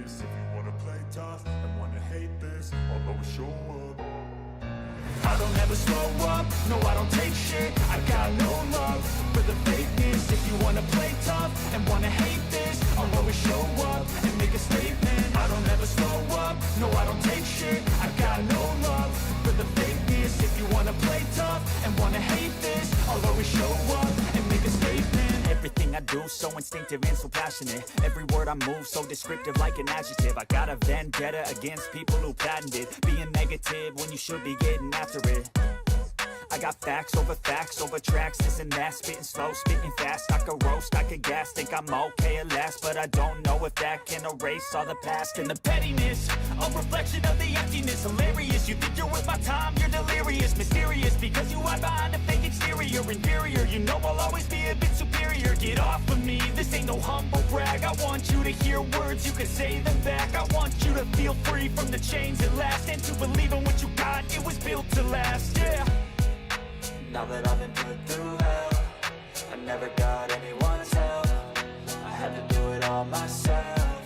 this. If you wanna play tough and wanna hate this, I'll always show up. I don't ever slow up, no I don't take shit. I got no love for the fakeness. If you wanna play tough and wanna hate this, I'll always show up and make a statement. I don't ever slow up, no I don't take shit. I got no love for the fakeness. If you wanna play tough and wanna hate this, I'll always show up and make a statement. Everything I do so instinctive and so passionate. Every word I move so descriptive like an adjective. I got a vendetta against people who patented being negative when you should be getting after it. I got facts over tracks, this and that. Spitting slow, spitting fast. I could roast, I could gas. Think I'm okay at last, but I don't know if that can erase all the past. And the pettiness, a reflection of the emptiness. Hilarious, you think you're worth my time, you're delirious. Mysterious, because you hide behind a fake exterior. Inferior, you know I'll always be a bit superior. Get off of me, this ain't no humble brag. I want you to hear words, you can say them back. I want you to feel free from the chains at last, and to believe in what you got, it was built to last, yeah. Now that I've been put through hell, I never got anyone's help. I had to do it all myself.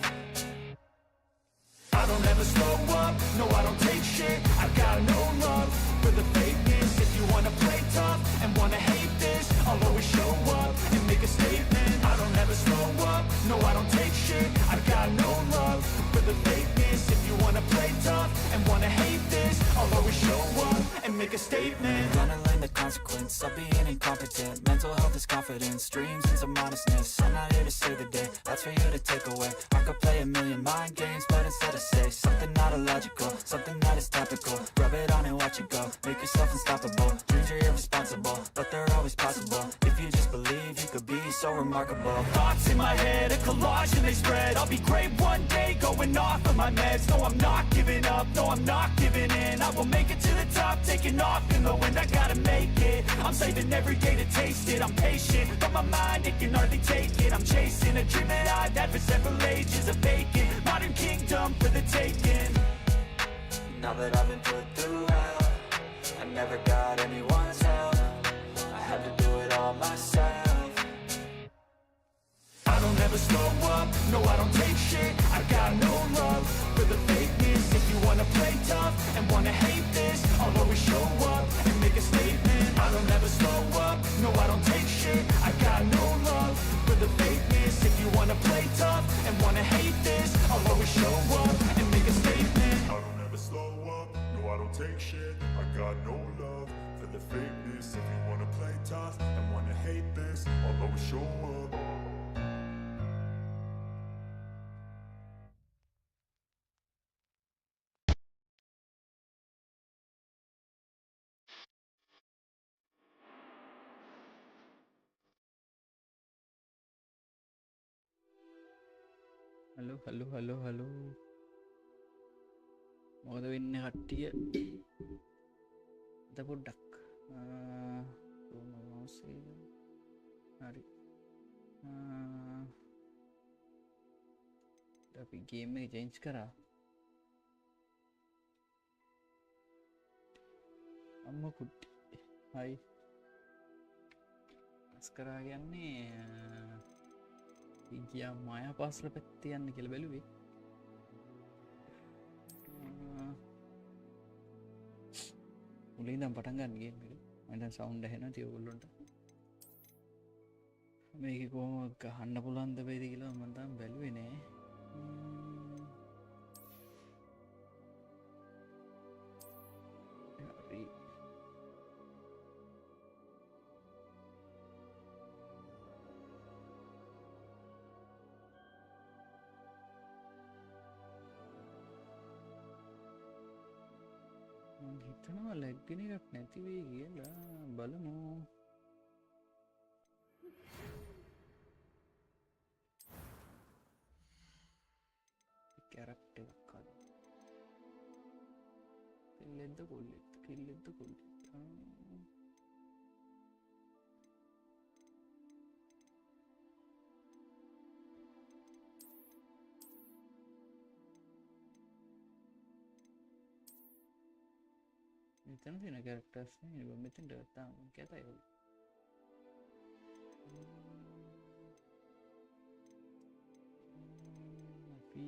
I don't ever slow up, no I don't take shit. I got no love for the fakeness. If you wanna play tough and wanna hate this, I'll always show up and make a statement. I don't ever slow up, no I don't take shit. I got no love for the fakeness. If you wanna play tough and wanna hate this, I'll always show up and make a statement. Gonna learn the consequence of being incompetent. Mental health is confidence, dreams into modestness. I'm not here to save the day, that's for you to take away. I could play a million mind games, but instead I say something not illogical, something that is topical. Rub it on and watch it go, make yourself unstoppable. Dreams are irresponsible, but they're always possible. If you just believe, you could be so remarkable. Thoughts in my head, a collage and they spread. I'll be great one day, going off of my meds. No, I'm not giving up, no, I'm not giving in. I will make it to the top, taking off in the wind. I gotta make it, I'm saving every day to taste it. I'm patient, but my mind, it can hardly take it. I'm chasing a dream that I've had for several ages. A vacant, modern kingdom for the taking. Now that I've been put through hell, I never got anyone's help. I had to do it all myself. I don't ever slow up, no I don't take shit. I got no love for the fakeness. If you wanna play tough and wanna hate this, I'll always show up and make a statement. I don't ever slow up, no I don't take shit. I got no love for the fakeness. If you wanna play tough and wanna hate this, I'll always show up and make a statement. I don't ever slow up, no I don't take shit. I got no love for the fakeness. If you wanna play tough and wanna hate this, I'll always show up. Hello මොකද වෙන්නේ කට්ටිය අද පොඩ්ඩක් හරි අපි game එක change කරා අම්ම කුට්ටි හයි කරා කියන්නේ ගියා මායා පාසල පැත්තේ යන්න කියලා බැලුවේ මුලින් ඉඳන් පටන් ගන්න ගේම් එක මම දැන් සවුන්ඩ් ඇහෙනවා ඉතින් ඔයගොල්ලන්ට මේක කොහොම ගහන්න පුළුවන්ද බැයිද කියලා මම තාම බැලුවේ නෑ හරි හිතනවා ලැග්ගෙන එකක් නැති වෙයි කියලා බලමු කැරක්ටර් එකක් අද කෙල්ලෙක්ද කොල්ලෙක්ද මෙතන තියෙන කැරක්ටර්ස් නේ මෙතෙන්ට ගත්තාම කැතයි ඔය අපි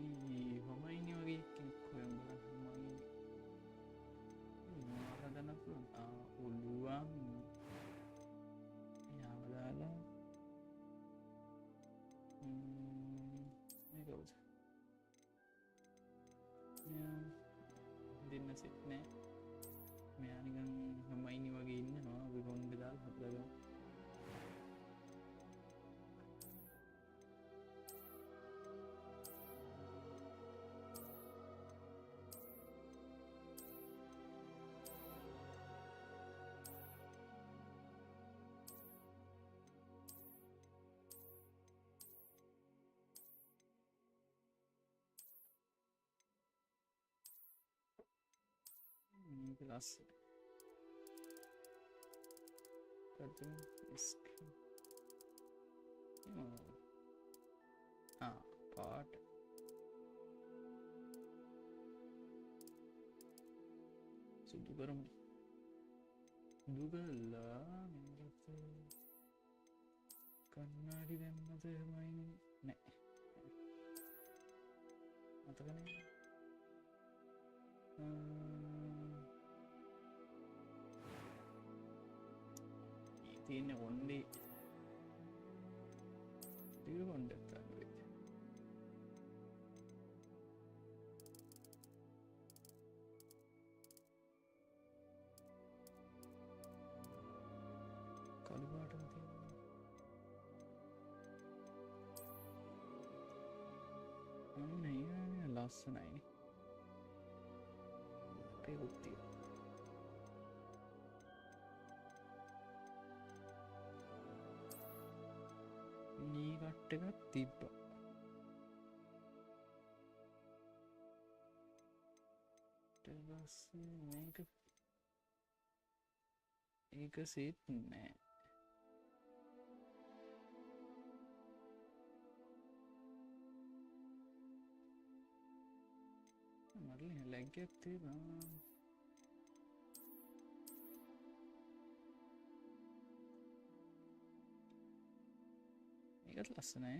සෙට් නෑ. මෙයා නිකන් හමයිනි වගේ ඉන්නවා. අපි කොණ්ඩේ දාලා හදලා මේක ලස්සන. Cartoon screen. පාට සුදු කරමු. සුදු කරලා මේකට කන්නාඩි දැම්මද එහෙමයි නෑ. මතකනේ. තියෙන්නේ කොණ්ඩේ දිග කොණ්ඩයක් තමයි. කළු පාටම තියෙනවා. අන්න ලස්සනයි. ඒකුත් තියෙනවා. නී කට් එකක් තිබ්බා. ඊට පස්සේ මේක ඒක සෙට් නෑ. මට ලැග් එකක් තියෙනවා. මේකත් ලස්සනයි.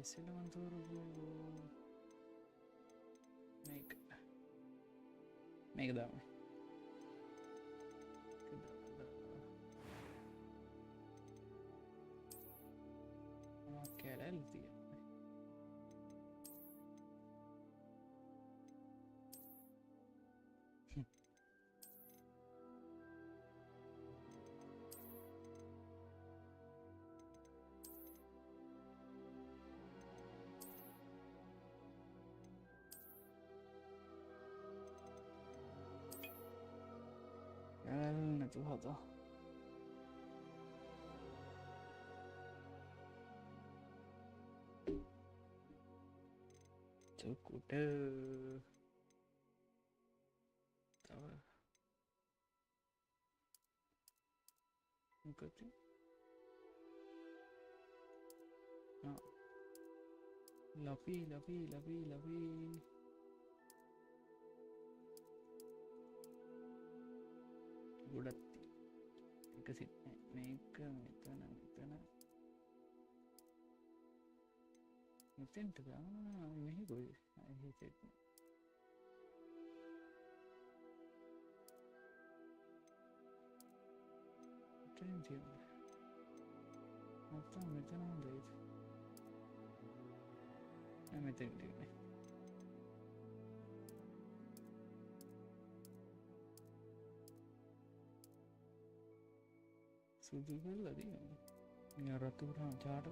ඉස්සෙල්ලා මම තෝරපු මේක දාමු. කැරල් තියෙනවා. නැතුව හදා. චොකුට තව මොකද? ලපි ගොඩක් එක සිත් මේක මෙතෙන්ට මෙහි ගොයි හිතෙත් මෙතන හොඳයි. මෙතෙන් තියෙන්නේ සුදු කරලා තියෙනවා. රතු කරා චාට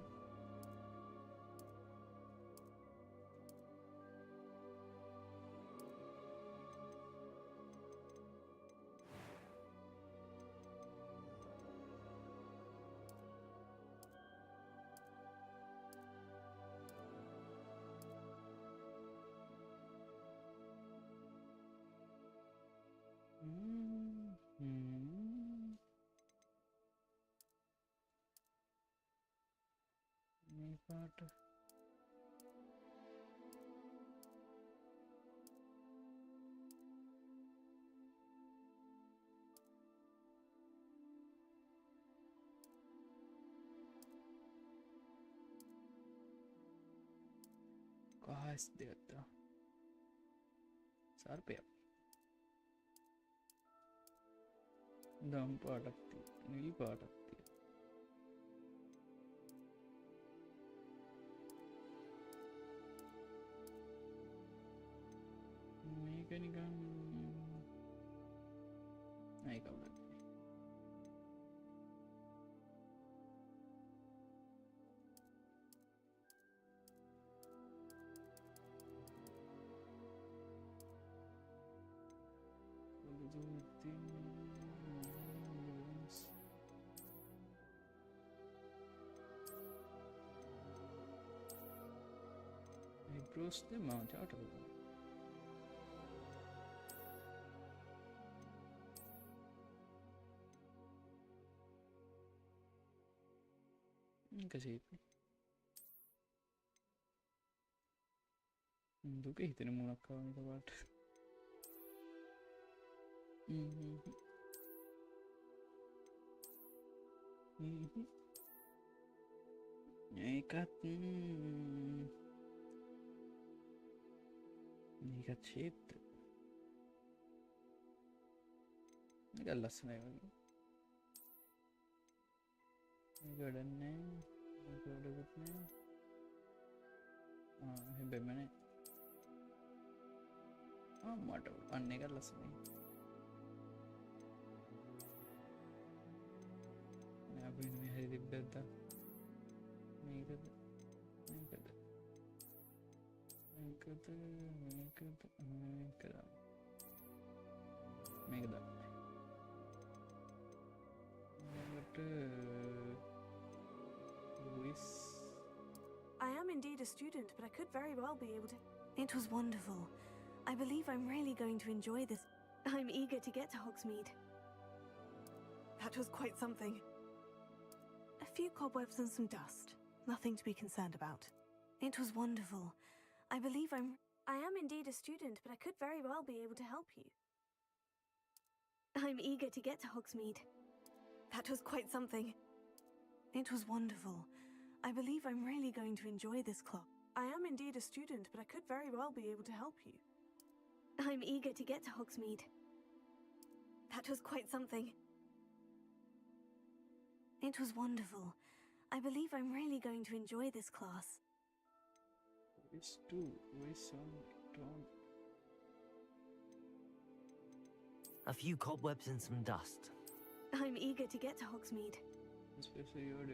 මේ පාට කහස් දෙකක් සර්පයක් දම් පාටක් තියෙනවා. නිල් පාටක් තියෙනවා. Cross the mount out of it. Kasi duka hitine munak kawa nita part. ඒකත් මේකත් ෂේප්ද මේක ලස්සනයි වගේ මේක වැඩන්නේ මේක වැඩකුත් නෑ හැබැයිම නෑ මට අන්න එක ලස්සනයි නෑ අපි මේ හරි තිබ්බැද්දා මේකද මේකද මේකද මේකද මේකද මේකද මේකට Luis. I am indeed a student, but I could very well be able to. It was wonderful. I believe I'm really going to enjoy this. I'm eager to get to Hogsmeade. That was quite something. A few cobwebs and some dust. Nothing to be concerned about. It was wonderful. I believe I am indeed a student, but I could very well be able to help you. I'm eager to get to Hogsmeade. That was quite something. It was wonderful. I believe I'm really going to enjoy this club. I am indeed a student, but I could very well be able to help you. I'm eager to get to Hogsmeade. That was quite something. It was wonderful. I believe I'm really going to enjoy this class. Luis 2, Luis 1, A few cobwebs and some dust. I'm eager to get to Hogsmeade. especially your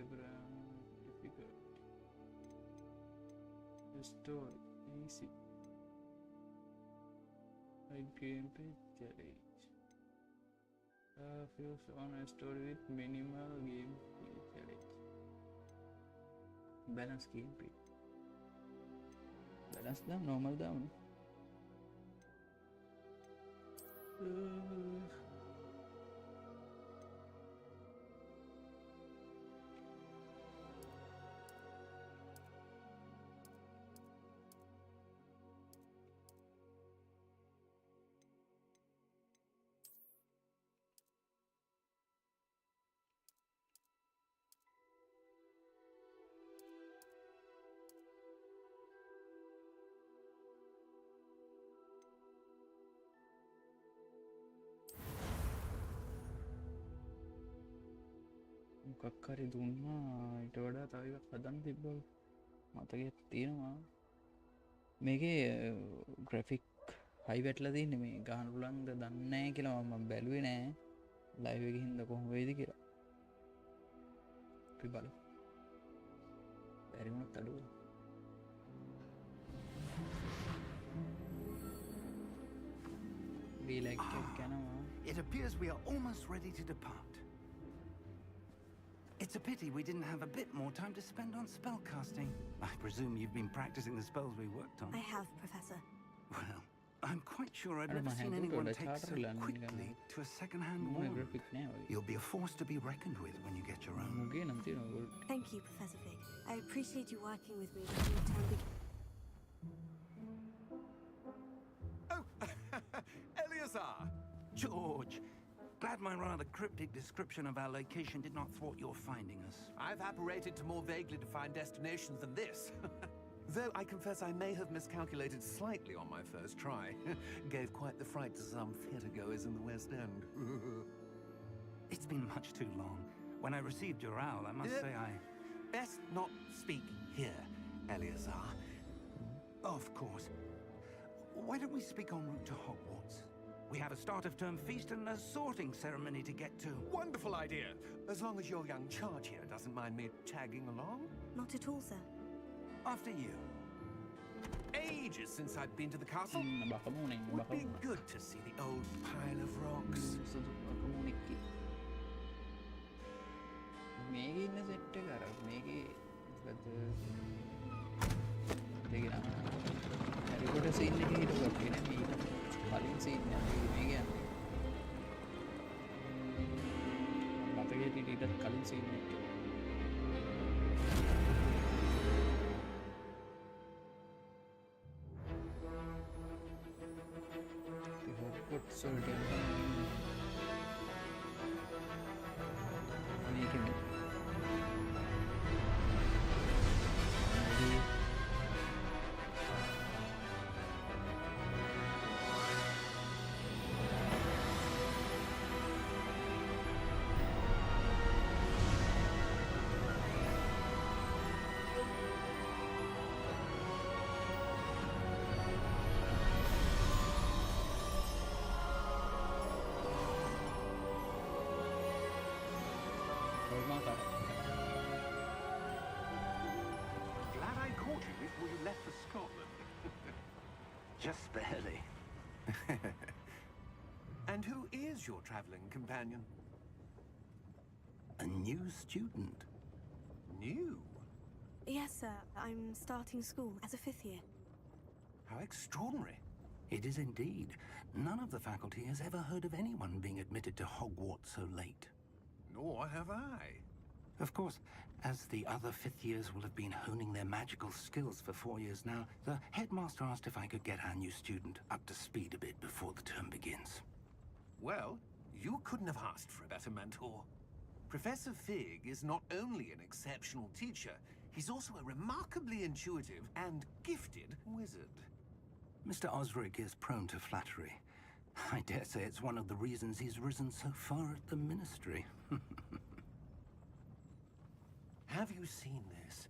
difficult. Restore easy. Like gameplay challenge. Fuse on a story with minimal gameplay challenge. Balance gameplay. Balance down, normal down. මොකක් හරි දුන්නා ඊට වඩා තව එකක් හදන්න තිබ්බ මතකයක් තියෙනවා මේකේ ග්‍රැෆික් හයි වැටලා තියෙන්නේ මේ ගහන්න පුළුවන්ද දන්නේ නැහැ කියලා මම බැලුවේ නෑ ලයිව් එකේ හින්දා කොහොම වෙයිද කියලා අපි බලමු බැරි වුණත් අඩුව It appears we are almost ready to depart. It's a pity we didn't have a bit more time to spend on spellcasting. I presume you've been practicing the spells we worked on. I have, Professor. Well, I'm quite sure I've never seen anyone take so quickly to a second-hand wand. You'll be a force to be reckoned with when you get your own. Thank you, Professor Fig. I appreciate you working with me when your term begins. Oh, Eleazar! George! Glad my rather cryptic description of our location did not thwart your finding us. I've apparated to more vaguely defined destinations than this. Though I confess I may have miscalculated slightly on my first try. Gave quite the fright to some theatregoers in the West End. It's been much too long. When I received your owl, I must say I... Best not speak here, Eleazar. Of course. Why don't we speak en route to Hogwarts? We have a start-of-term feast and a sorting ceremony to get to. Wonderful idea! As long as your young charge here doesn't mind me tagging along. Not at all, sir. After you. Ages since I've been to the castle. Would be good to see the old pile of rocks. මේකේ ඉන්න set එක අර මේකේ මොකද scene එකේ හිටපු කට්ටිය නේ මීට කලින් සීන් එක මේ කියන්නේ මතකයේ ඊටත් කලින් සීන් එක Hogwarts වලට මේකෙම Glad I caught you before you left for Scotland. Just barely. And who is your travelling companion? A new student. New? Yes, sir. I'm starting school as a 5th year. How extraordinary. It is indeed. None of the faculty has ever heard of anyone being admitted to Hogwarts so late. Nor have I. Of course, as the other 5th years will have been honing their magical skills for 4 years now, the headmaster asked if I could get our new student up to speed a bit before the term begins. Well, you couldn't have asked for a better mentor. Professor Fig is not only an exceptional teacher, he's also a remarkably intuitive and gifted wizard. Mr. Osric is prone to flattery. I dare say it's one of the reasons he's risen so far at the ministry. Have you seen this?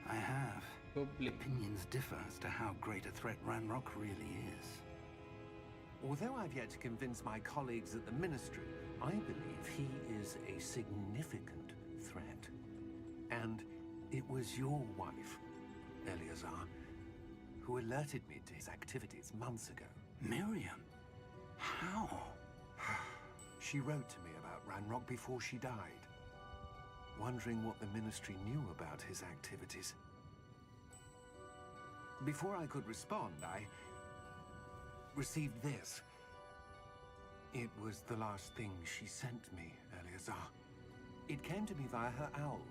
I have. Probably. Opinions differ as to how great a threat Ranrock really is. Although I've yet to convince my colleagues at the Ministry, I believe he is a significant threat. And it was your wife, Eleazar, who alerted me to his activities months ago. Miriam? How? She wrote to me about Ranrock before she died, wondering what the Ministry knew about his activities. Before I could respond, I received this. It was the last thing she sent me, Eleazar. It came to me via her owl,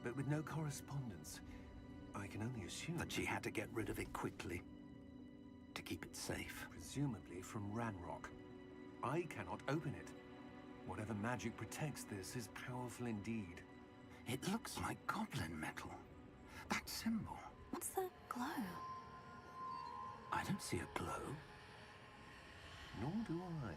but with no correspondence. I can only assume That she had to get rid of it quickly, to keep it safe. presumably from Ranrock. I cannot open it. Whatever magic protects this is powerful indeed. It looks like goblin metal. That symbol. What's the glow? I don't see a glow. Nor do I.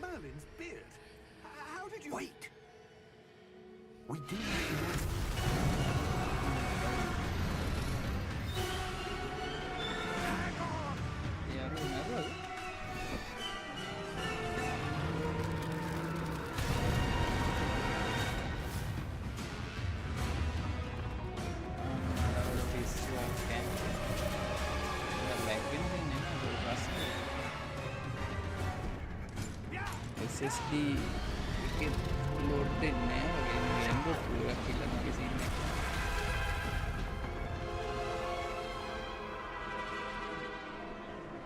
Merlin's beard. How did you... Wait! We do. යාරු නේද SSD එකේ load දෙන්නේ නැහැ game එක පුරා කියලා මගේ scene එක.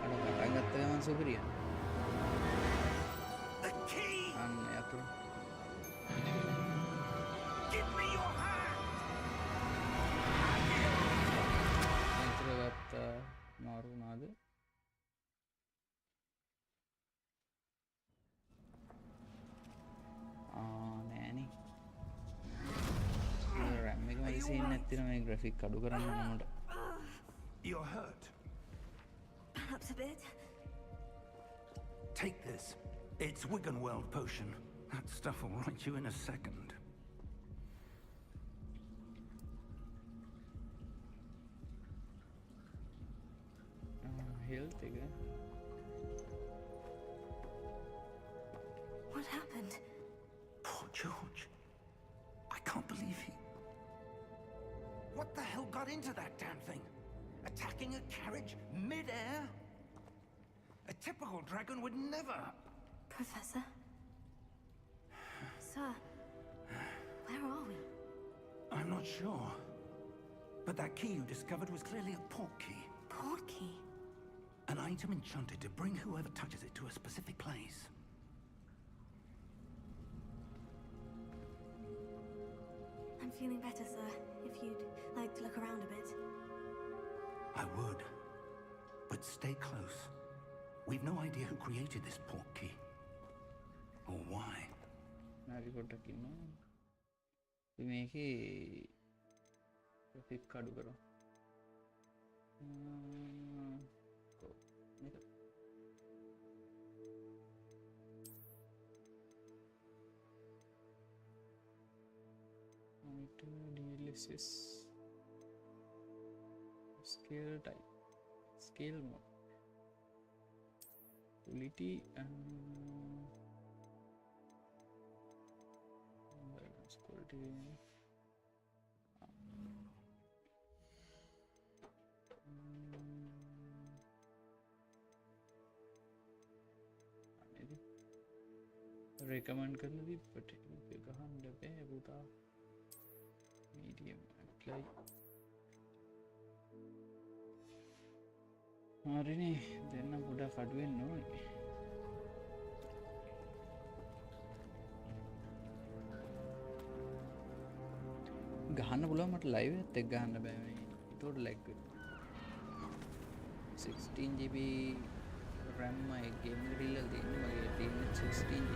අර පටන් ගත්ත ගමන් සුපිරිය. The key! අන්න යතුරු. Give me your hand! යතුරු ගත්ත මාරු වුණාද? නෑනේ. RAM එක මගේ scene එකක් තියෙනවා මේ graphic අඩු කරන්න ඕනමට. You're hurt. Perhaps a bit. Take this. It's Wiggenweld potion. That stuff will right you in a second. Health එක. What happened? Poor George. I can't believe he... What the hell got into that damn thing? Attacking a carriage mid-air? A typical dragon would never... Professor? Sir, where are we? I'm not sure. But that key you discovered was clearly a port key. Port key? An item enchanted to bring whoever touches it to a specific place. I'm feeling better, sir. If you'd like to look around a bit. I would. But stay close. We've no idea who created this port key. Or why. හරි පොඩ්ඩක් ඉන්නවා. අපි මේකේ graphic අඩු කරමු. මේක monitor analysis scale type scale mode quality balance quality recommend करना दी but कहाँ डबे है बता medium apply හරිනේ දෙන්න ගොඩක් අඩු වෙන්න ඕනේ ගහන්න පුළුවන් මට ලයිව් එකත් එක්ක ගහන්න බෑ මේ ඒතකොට ලැග් වෙනවා 16GB RAM මගේ ගේම් එකට ඉල්ලලා තියෙන්නේ මගේ තියෙන්නේ 16GB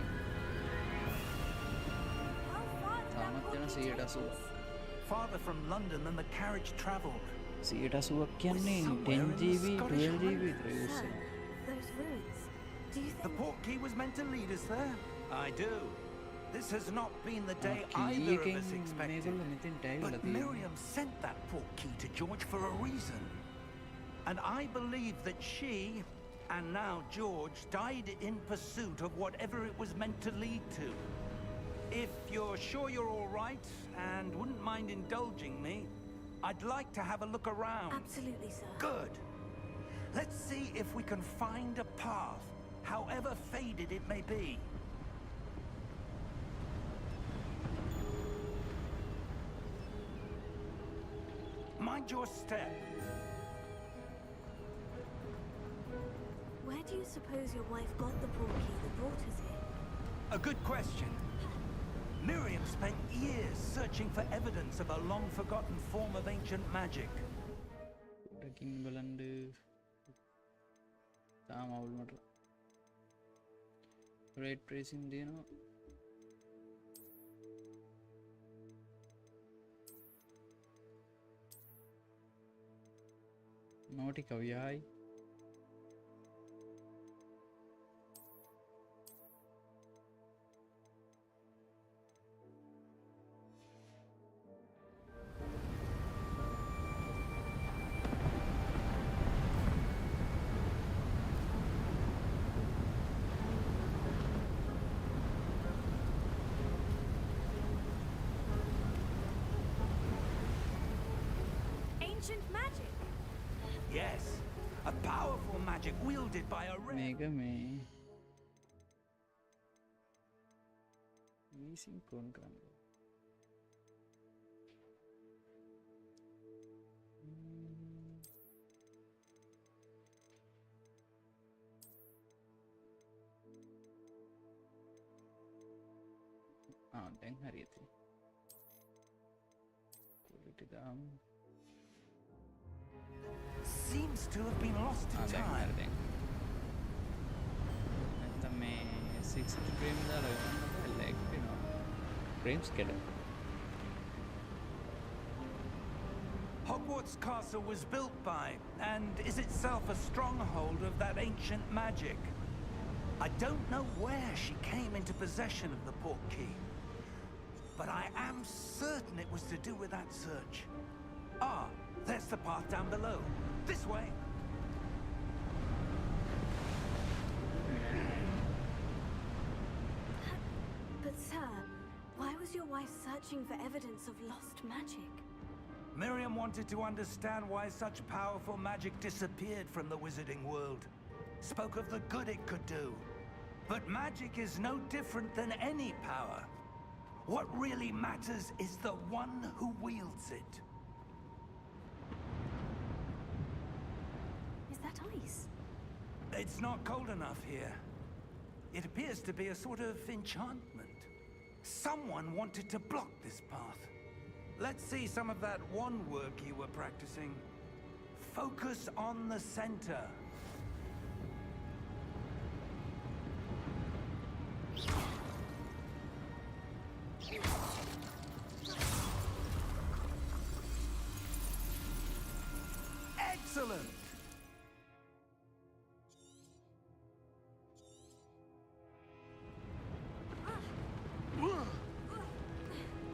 තාමත් යන 180 Farther from London than the carriage travelled. 180ක් කියන්නේ 10GB 12GB විතර use Sir, those ruins. Do you The think... port key was meant to lead us there? I do. This has not been the day key either of එකෙන් us expected. මේගොල්ලෝ මෙතෙන් ඇවිල්ලා But තියෙනවා Miriam sent that port key to George for a reason. And I believe that she, and now George, died in pursuit of whatever it was meant to lead to. If you're sure you're all right and wouldn't mind indulging me, I'd like to have a look around. Absolutely, sir. Good. Let's see if we can find a path, however faded it may be. Mind your step. Where do you suppose your wife got the port key that brought us here? A good question. Miriam spent years searching for evidence of a long-forgotten form of ancient magic. ඩකින් බලන්ඩ තාම අවුල් මට rate ප්‍රේසින් දෙනවා නෝටි කවියයි Ancient magic! Yes, a powerful magic wielded by a rare... මේක මේ වීසින් කොන් කරන්න දැන් හරියති quality දාමු Seems to have been lost in දැන් time. හරි දැන් නැත්තම් මේ 60 frame දාලා ගන්න බෑ lag වෙනවා frames කැඩෙනවා Hogwarts Castle was built by, and is itself a stronghold of that ancient magic. I don't know where she came into possession of the port key, but I am certain it was to do with that search. Ah, there's the path down below. This way. But sir, why was your wife searching for evidence of lost magic? Miriam wanted to understand why such powerful magic disappeared from the wizarding world. spoke of the good it could do. But magic is no different than any power. What really matters is the one who wields it. Is that ice? It's not cold enough here. It appears to be a sort of enchantment. Someone wanted to block this path. Let's see some of that wand work you were practicing. Focus on the center. Excellent!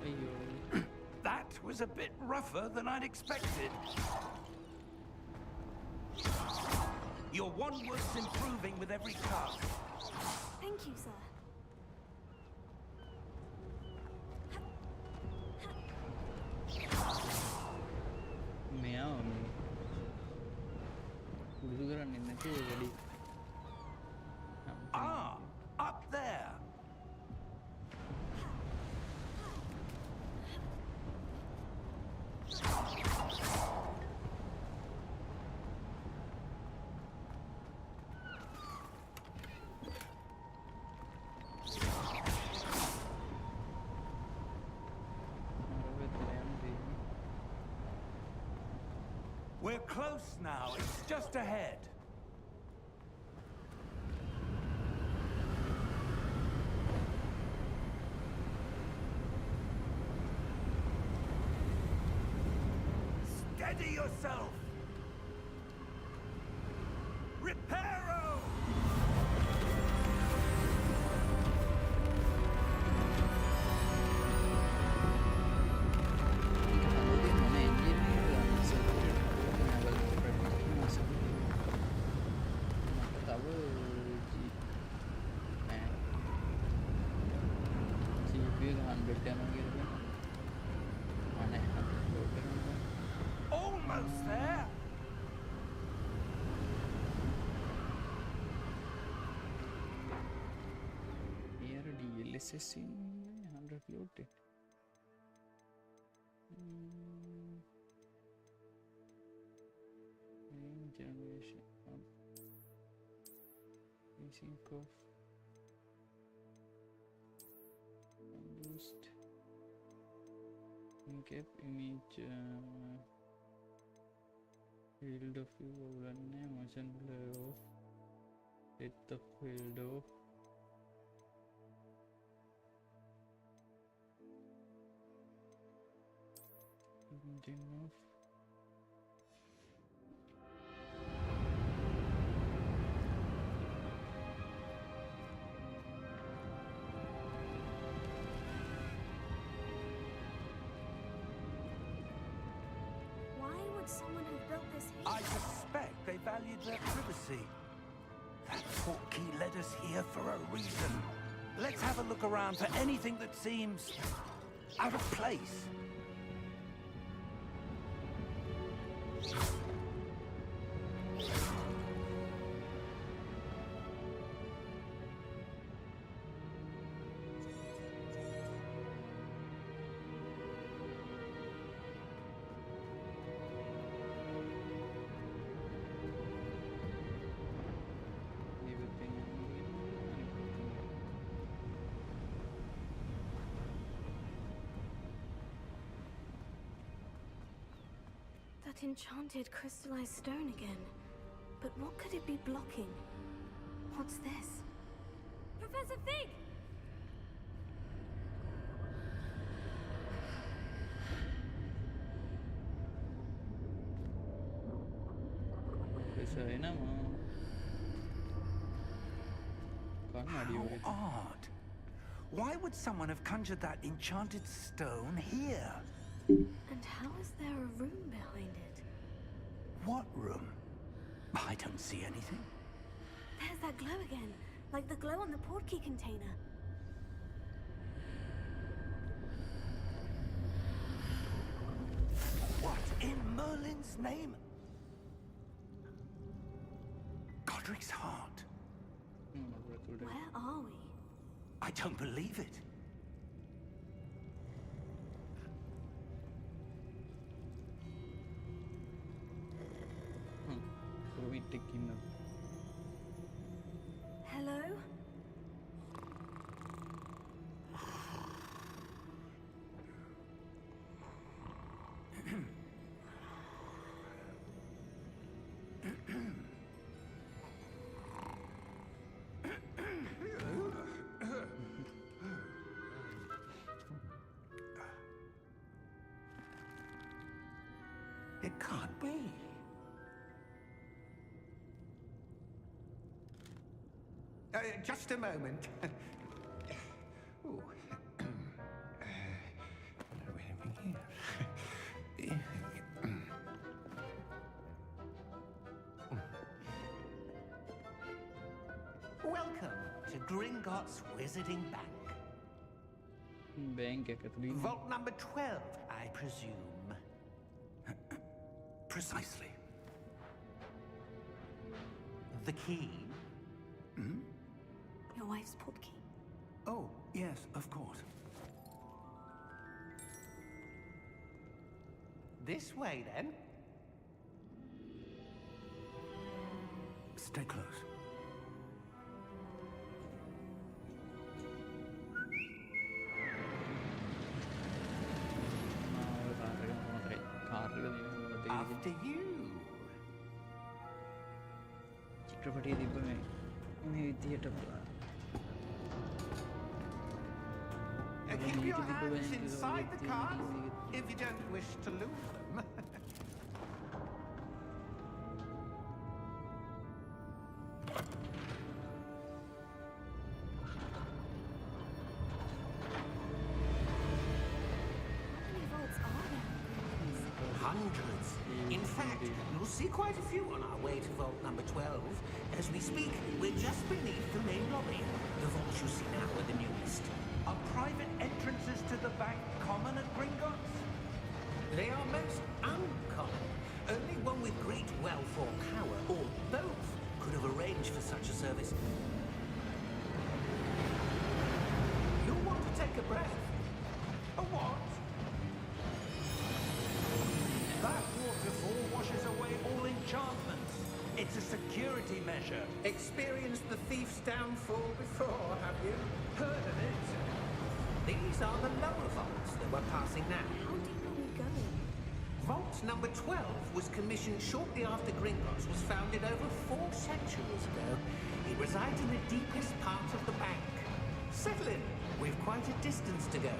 අයියෝ That was a bit rougher than I'd expected. Your wand work's improving with every cast. Thank you, sir. මෙයා පුරුදු කරන්නේ නැති වැඩි Ah, up there. We're close now. It's just ahead. Steady yourself. Reparo! Almost there. Here DLSS in 100 floated. Main generation up. Using of boost. Cap image field of view motion blur off, depth of field off, engine off. Why would someone have built this here? I suspect they valued their privacy. That portkey led us here for a reason. Let's have a look around for anything that seems out of place. That enchanted crystallized stone again. But what could it be blocking? What's this? Professor Fig! How odd. Why would someone have conjured that enchanted stone here? And how is there a room behind it? What room? I don't see anything. There's that glow again, like the glow on the portkey container. What in Merlin's name? God Cedric's heart. Where are we? I don't believe it. Hello? It can't be. Just a moment. Ooh. Welcome to Gringotts Wizarding Bank. Bank එක ඇතුළේ ඉන්නේ. Vault number 12, I presume. Precisely. The key? Your wife's portkey. Oh, yes, of course. This way, then. Stay close. After you. චිත්‍රපටිය තිබ්බ මේ විදියට බලන්න. Keep your hands inside the cards if you don't wish to lose them. How many vaults are there? Hundreds. In fact, you'll see quite a few on our way to vault number 12. As we speak, we're just beneath the main lobby. The vaults you see now are the newest. Are private entrances to the bank common at Gringotts? They are most uncommon. Only one with great wealth or power, or both, could have arranged for such a service. You'll want to take a breath. A what? That waterfall washes away all enchantments. It's a security measure. Experienced the thief's downfall before, have you? Heard of it? These are the lower vaults that we're passing now. How deep are we going? Vault number 12 was commissioned shortly after Gringotts was founded over 4 centuries ago. It resides in the deepest part of the bank. Settle in. We've quite a distance to go.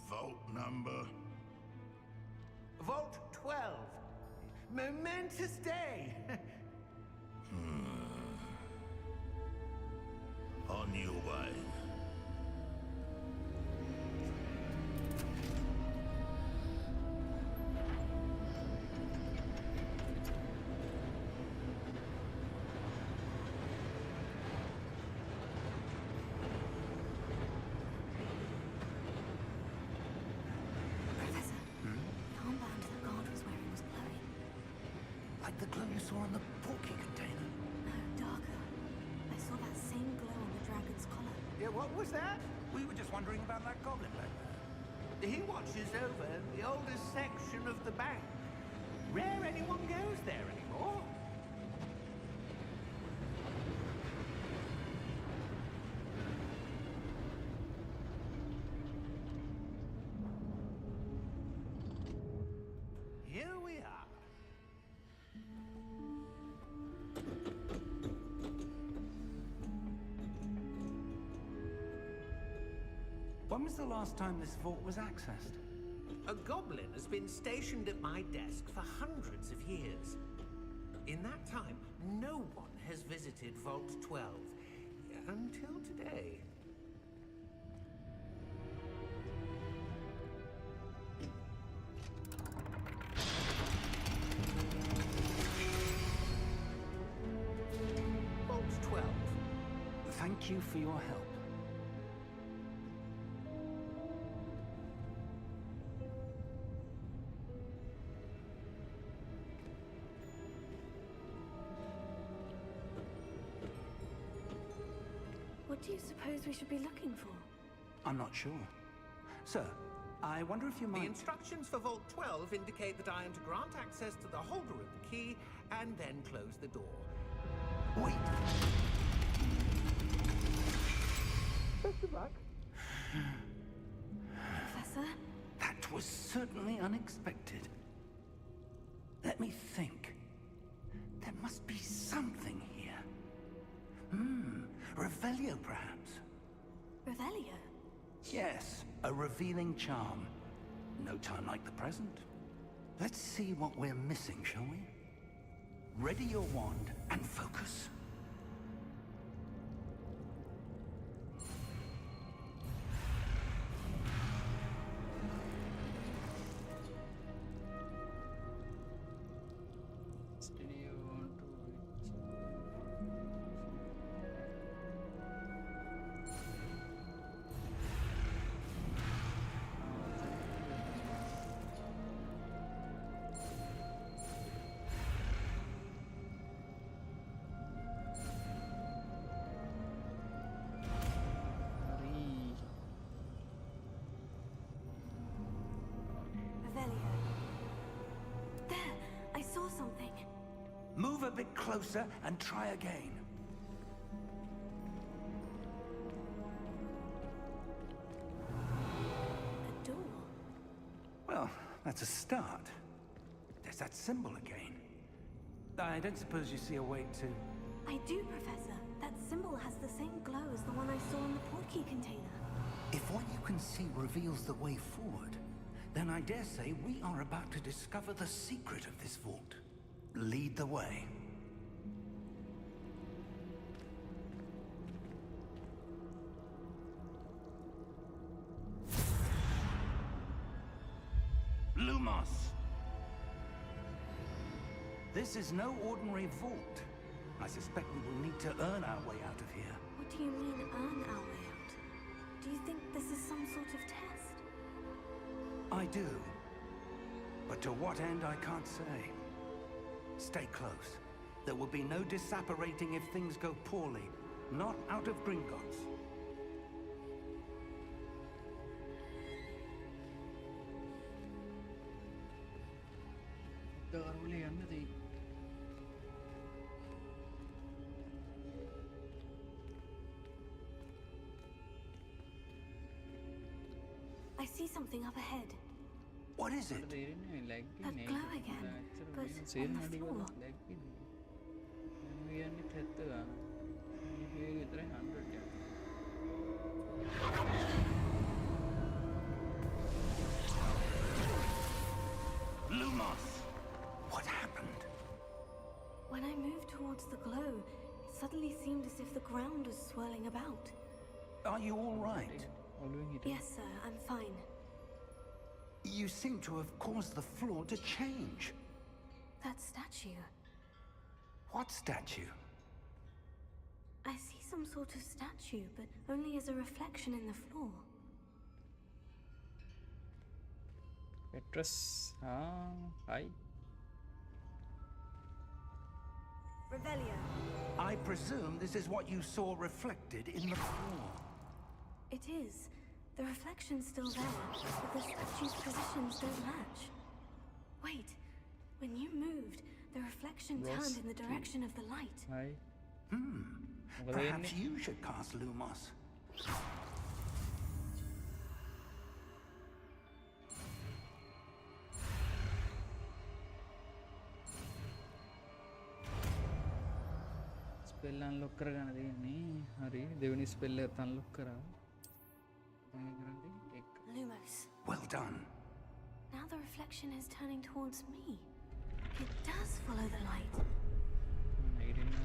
Vault number. Vault 12. Momentous day. On your way. Professor, the armband that guard was wearing was glowing. Like the glow you saw on the porky container. No, darker. I saw that same glow on the dragon's collar. Yeah, what was that? We were just wondering about that goblin back there. He watches over the oldest section of the bank. Rare anyone goes there anymore. Here we are. When was the last time this vault was accessed? A goblin has been stationed at my desk for hundreds of years. In that time, no one has visited Vault 12. Until today. Vault 12. Thank you for your help. What do you suppose we should be looking for? I'm not sure. Sir, I wonder if you The might... instructions for Vault 12 indicate that I am to grant access to the holder of the key and then close the door. Wait! Best of luck. Professor? That was certainly unexpected. Let me think. There must be something here. Revelio, perhaps? Revelio? Yes, a revealing charm. No time like the present. Let's see what we're missing, shall we? Ready your wand and focus. Studio want to Revelio. There! I saw something. Move a bit closer and try again. A door. Well, that's a start. There's that symbol again. I don't suppose you see a way to... I do, Professor. That symbol has the same glow as the one I saw in the portkey container. If what you can see reveals the way forward, then I dare say we are about to discover the secret of this vault. Lead the way. Lumos! This is no ordinary vault. I suspect we will need to earn our way out of here. What do you mean, earn our way out? Do you think this is some sort of test? I do. But to what end, I can't say. Stay close. There will be no disapparating if things go poorly. Not out of Gringotts. දරුලේ යන්න දෙයි. I see something up ahead. What is it? තේරෙන්නේ lag That ඉන්නේ. glow again, but on the floor. Lag ඉන්නේ. මම කියන්නේ 70 ගන්න. මේකේ විතරයි 100 යනවා. Lumos! What happened? When I moved towards the glow, it suddenly seemed as if the ground was swirling about. Are you all right? ඔළුවෙන් හිටියේ. Yes, sir, I'm fine. You seem to have caused the floor to change. That statue. What statue? I see some sort of statue, but only as a reflection in the floor. Petrus. Hi. Revelio. I presume this is what you saw reflected in the floor. It is. The reflection's still there, but the statue's positions don't match. Wait. When you moved, the reflection turned in the direction of the light. Hi. Perhaps you should cast Lumos. Spell unlock කරගන්න තියෙන්නේ. හරි. දෙවෙනි spell එකත් unlock කරා. මොකද කරන්නේ? එක. Lumos. Well done. Now the reflection is turning towards me. It does follow the light. නැගිටින්න.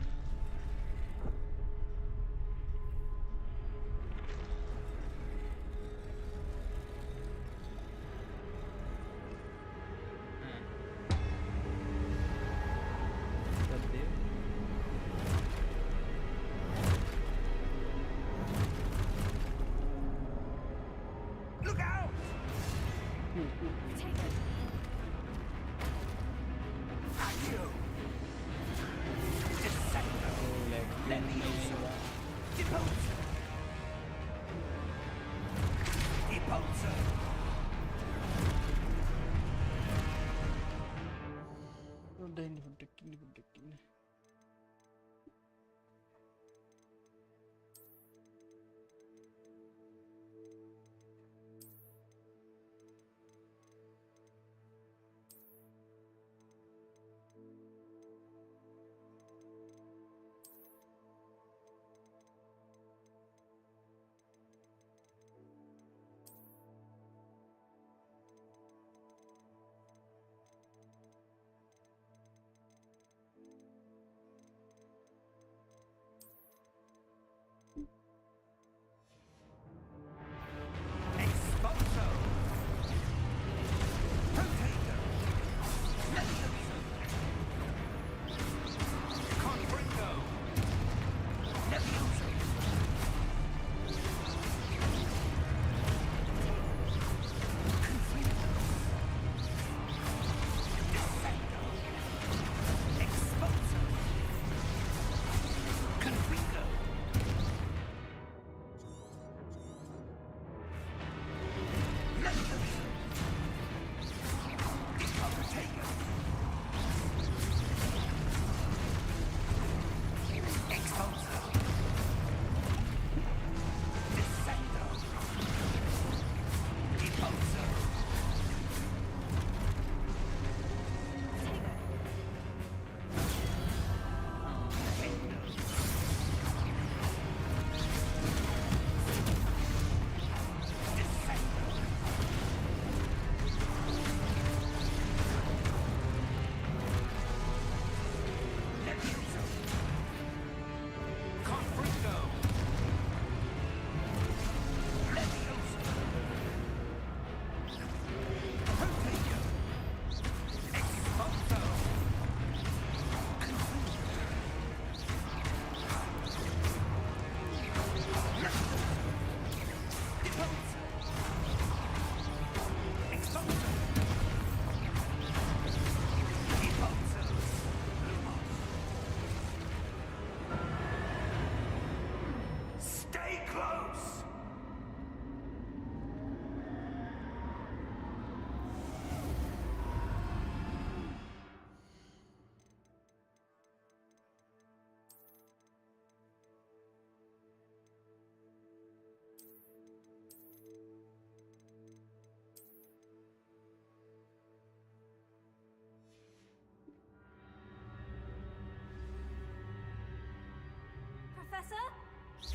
Professor?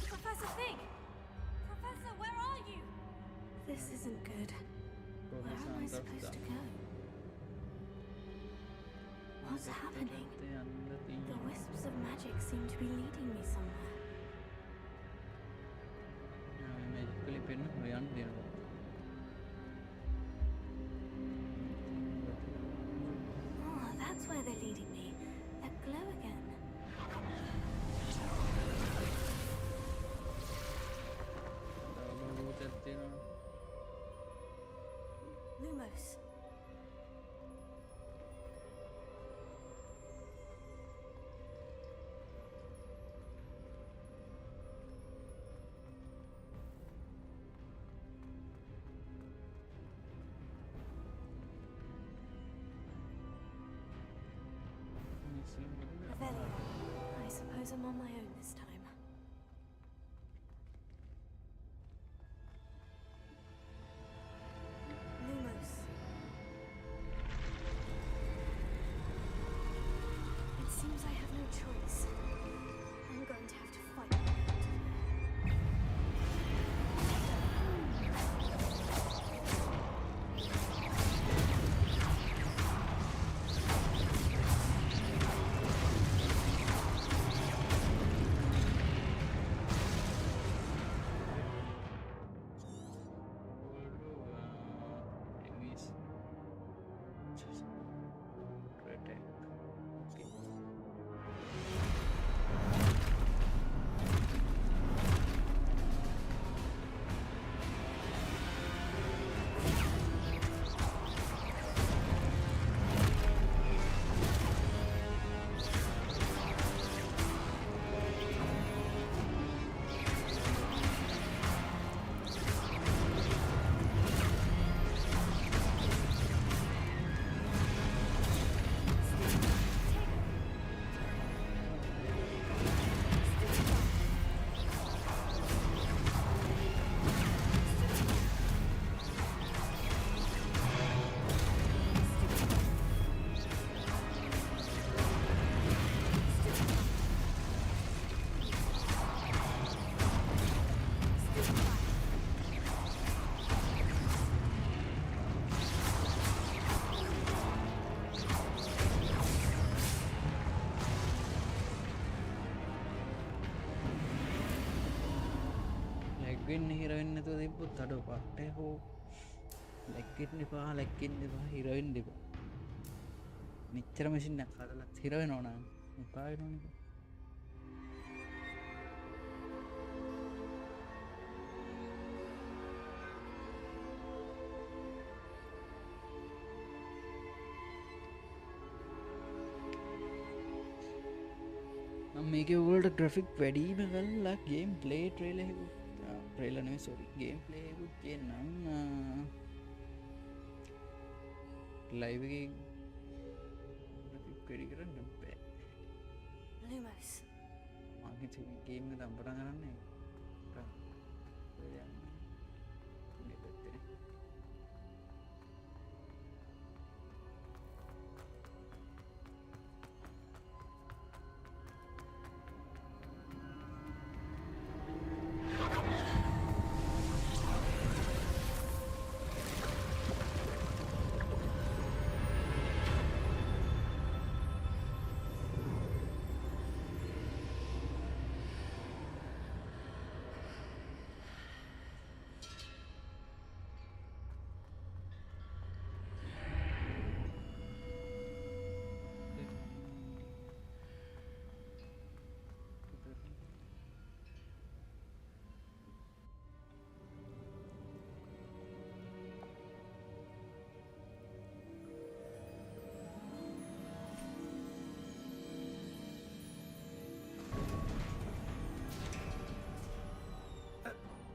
Professor Fig! Professor, where are you? This isn't good. Where am I supposed to go? What's happening? The wisps of magic seem to be leading me somewhere. මැජිකලි පෙන්න හොයන්න දෙනවා. Oh, that's where they're leading me. That glow again. Lumos. Revelio. I suppose I'm on my own this time. Lumos. It seems I have no choice. I'm going to have to fight my way out of here. ලැක්වෙන්න හිරවෙන්න නැතුව තිබ්බොත් අඩෝ පට්ටය හෝ ලැක්කෙන්න එපා ලැක්කෙන්න එපා හිරවෙන්න එපා. මෙච්චර machine එකක් හදලත් හිරවෙනවා නම් එපා වෙනවනේ. මේක වලට ග්‍රෆික් වැඩීම කල්ලා ගේම් ප්ලේ ට්‍රේලනේ සොරි ගේම් ප්ලේකුත් කියන්නම් ලයිව් එකෙන් වැඩි කරන්න බෑ. Lumos. මගේ ගේම් එක දැන් පටන් ගන්නනේ.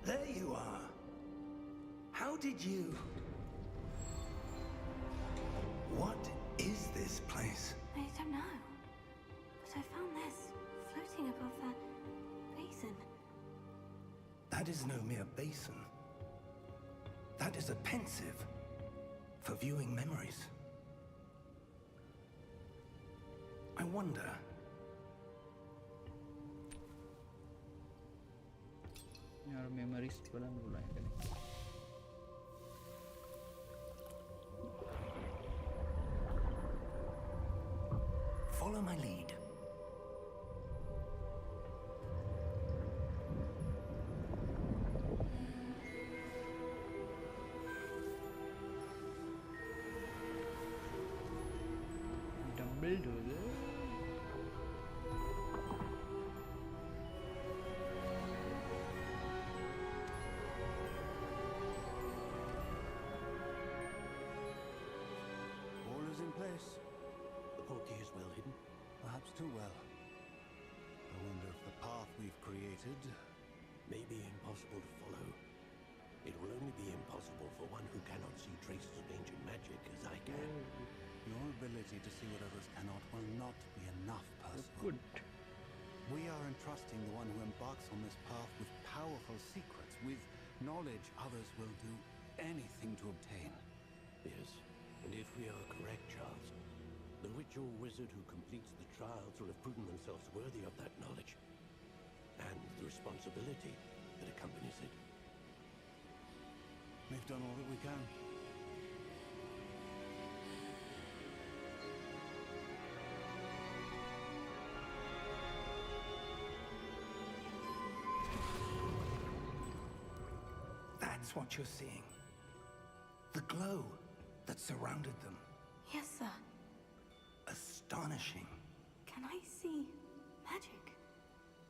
There you are. How did you... What is this place? I don't know. But I found this floating above that basin. That is no mere basin. That is a pensive for viewing memories. I wonder... රිස් බලන්න පුළුවන් එකනේ. Follow my lead. Dumbledore. All is in place. The portkey is well hidden. Perhaps too well. I wonder if the path we've created... May be impossible to follow. It will only be impossible for one who cannot see traces of ancient magic as I can. Your ability to see what others cannot will not be enough, person. Good. We are entrusting the one who embarks on this path with powerful secrets, with knowledge others will do anything to obtain. Yes, and if we are correct, Charles, the witch or wizard who completes the trials will have proven themselves worthy of that knowledge, and the responsibility that accompanies it. We've done all that we can. That's what you're seeing. The glow that surrounded them. Yes, sir. Astonishing. Can I see magic?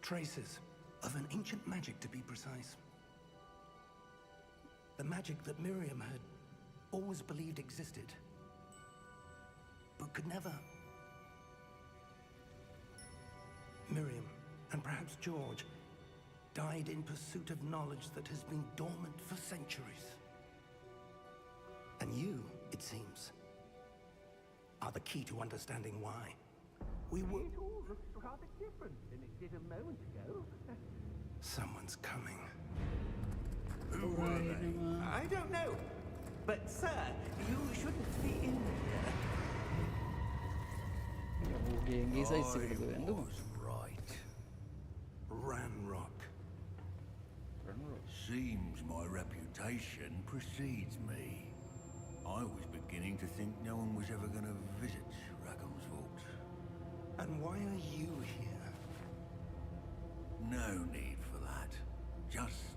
Traces of an ancient magic, to be precise. The magic that Miriam had always believed existed, but could never. Miriam, and perhaps George, died in pursuit of knowledge that has been dormant for centuries. And you, it seems, are the key to understanding why. We will... It all looks rather different than it did a moment ago. Someone's coming. Who were they? I don't know. But, sir, you shouldn't be in here. ඔහුගේ size එකට I ඇඳුම. was right. Ranrock. Seems my reputation precedes me. I was beginning to think no one was ever going to visit Rackham's Vault. And why are you here? No need for that. Just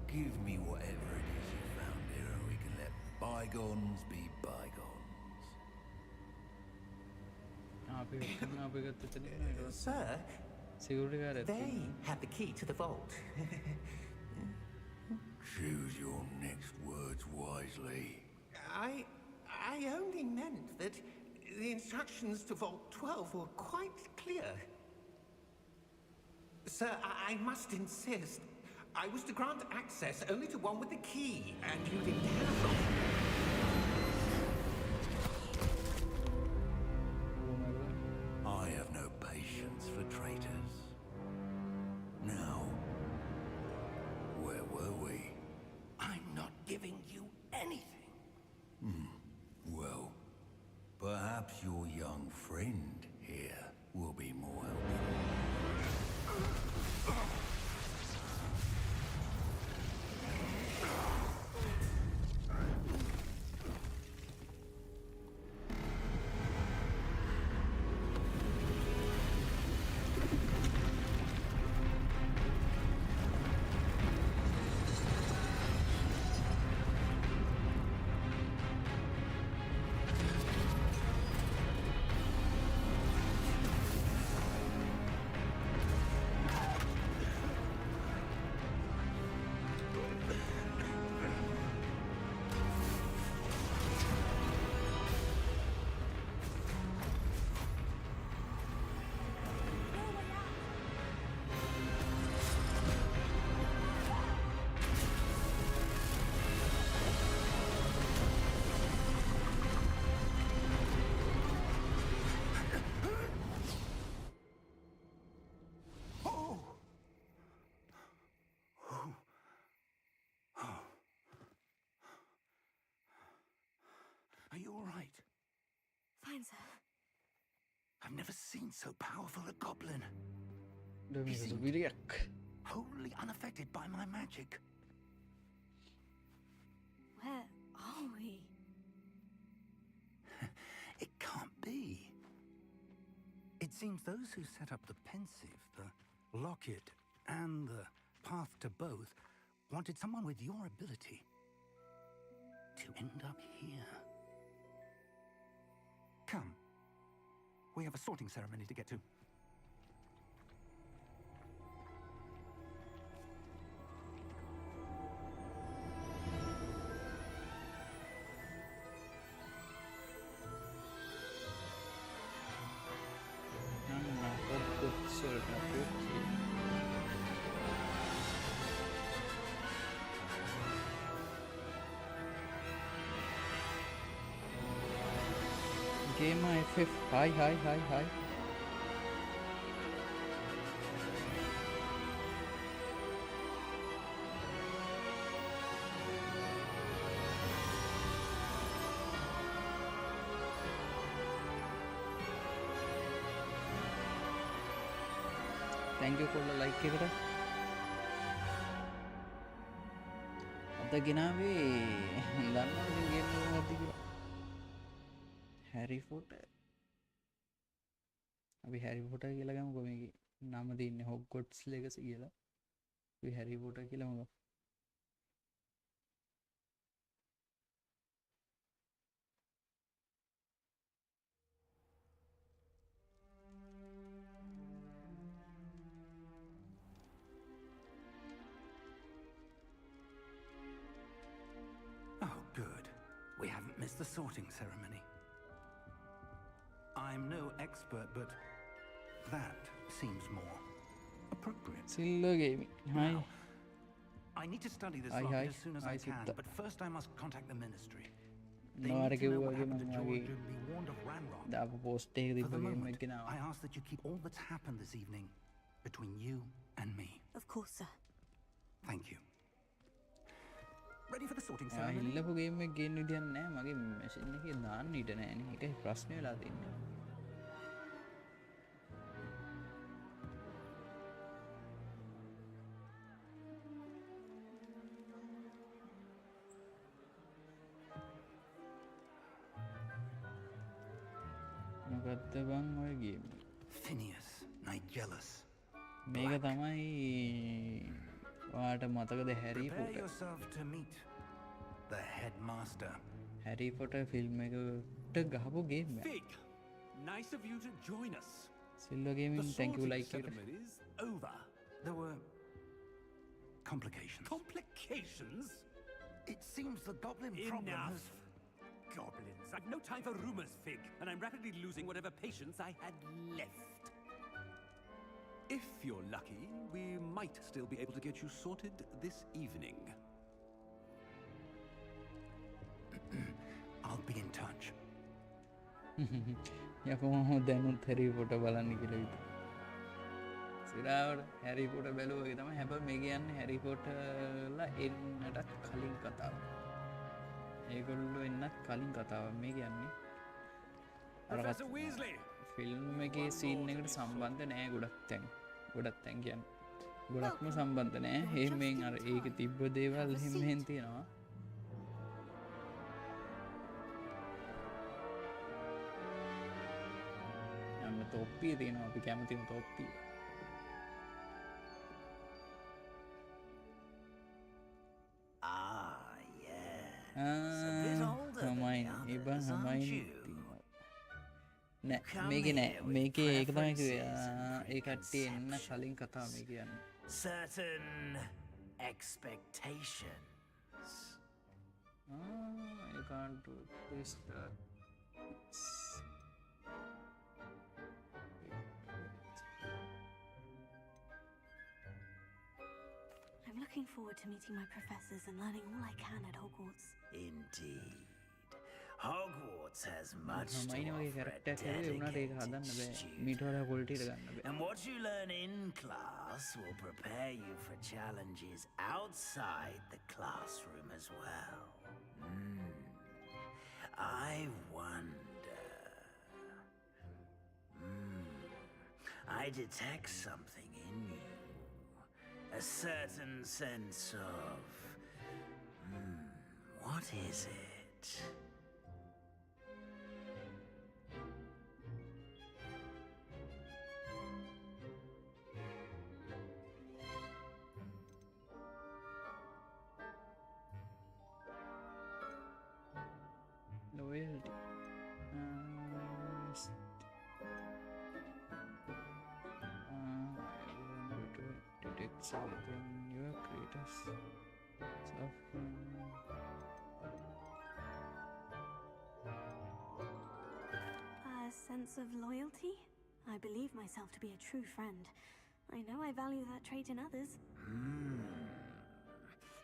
give me whatever it is you found here and we can let bygones be bygones. Sir, සිකුරිටි කාරයා they have the key to the vault. Choose your next words wisely. I only meant that the instructions to Vault 12 were quite clear. Sir, I must insist. I was to grant access only to one with the key, and you didn't have it. I have no patience for traitors. Now, where were we? I'm not giving you anything. Well, perhaps your young friend here will be more helpful. Are you all right? Fine, sir. I've never seen so powerful a goblin. විරියක් Wholly unaffected by my magic. seems those who set up the pensive, the locket, and the path to both wanted someone with your ability to end up here. Come. We have a sorting ceremony to get to. Hogwarts Legacy. Gamer FF, hi. Thank you for the like එකට. අද ගෙනාවේ දන්නවද මේ game එක මොකක්ද කියලා? හැරි Potter. අපි හැරි Potter කියලා ගමුකෝ මේකේ නම දෙන්නේ Hogwarts Legacy කියලා. අපි හැරි පොටර් කියලා මොකක්ද? Oh, good. We haven't missed the sorting ceremony. I'm no expert, but that seems more appropriate. Silver Gaming. Hi. Now, I need to study this Hi, locket hi. as soon as Hi, I can, Siddha. but first I must contact the ministry. They No, need අර to know කිව්වා what වගේ happened to මම George වගේ and be warned of Ranrock. දාපු post එක For තිබ්බ the game moment, එක ගෙනාවා. I ask that you keep all that's happened this evening between you and me. Of course, sir. Thank you. Ready for the sorting ආ ceremony? ඉල්ලපු game එක ගේන්න විදියක් නැහැ. මගේ මැෂින් එකේ දාන්න ඉඩ නැහැ නේ. ඒකයි ප්‍රශ්නේ වෙලා තින්නේ. මොකද්ද බං ඔය ගේම් එක? Phineas, Nigellus. මේක තමයි ඔයාට මතකද හැරි Prepare Potter? yourself to meet the headmaster. Harry Potter film එකට ගහපු ගේම් එක. Fig, nice of you to join us. Silver The gaming thank you sorting like එකට. ceremony is over. There were complications. Complications? It seems the goblin problem Enough. has... Goblins. I've no time for rumors, Fig, and I'm rapidly losing whatever patience I had left. If you're lucky, we might still be able to get you sorted this evening. I'll be in touch. යකෝ මම දැනුත් හැරි Potter බලන්න කියලා විතර. සිරාවට හැරි Potter බැලුවා වගේ තමයි. හැබැයි මේ කියන්නේ හැරි පොටර්ලා එන්නට කලින් කතාව. ඒගොල්ලෝ එන්නත් කලින් කතාව මේ කියන්නේ. Professor Weasley! ෆිල්ම් එකේ සීන් එකට සම්බන්ධ නෑ ගොඩක් තැන්. ගොඩක් තැන් කියන්නේ. ගොඩක්ම සම්බන්ධ නෑ. එහෙමෙන් අර ඒකේ තිබ්බ දේවල් එහෙම තියෙනවා. යන්න තොප්පිය තියෙනවා අපි කැමතිම තොප්පිය. Ah, yeah. A bit older than හමයි the A B others, aren't හමයි you? තියෙනවා. නෑ Come මේක නෑ here with මේකේ ඒක තමයි කිව්වේ preferences and ඒ කට්ටිය එන්න කලින් preconceptions. කතාව මේ කියන්නේ. Certain expectations. I can't do this. I'm looking forward to meeting my professors and learning all I can at Hogwarts. Indeed. Hogwarts has much to mine වගේ offer a කැරක්ටර් එකේ වුණාට ඒක හදන්න dedicated බෑ. student. මීට වඩා quality එක ගන්න බෑ. And what you learn in class will prepare you for challenges outside the classroom as well. I wonder. I detect something in you. A certain sense of. What is it? within your creators. So, A sense of loyalty? I believe myself to be a true friend. I know I value that trait in others.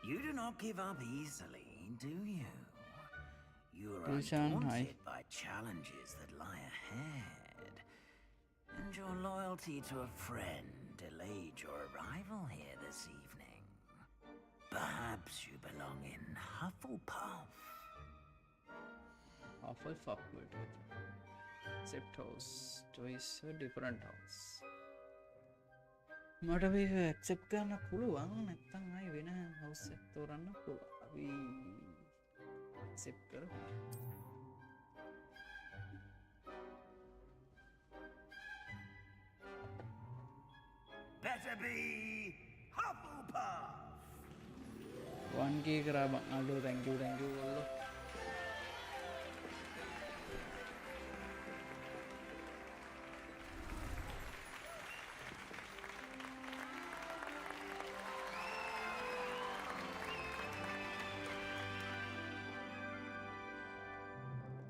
You do not give up easily, do you? You are Roshan, hi. undaunted by challenges that lie ahead. And your loyalty to a friend delayed your arrival here this evening. Perhaps you belong in Hufflepuff. Hufflepuff with except house. Choice a different house. මට මේ accept කරන්න පුළුවන් නැත්නම් ආයි වෙන house එකක් තෝරන්න පුළුවන්. අපි accept කරමු. Better be Hufflepuff! 1k කරා බං. අඩෝ thank you ඔල්ලෝ.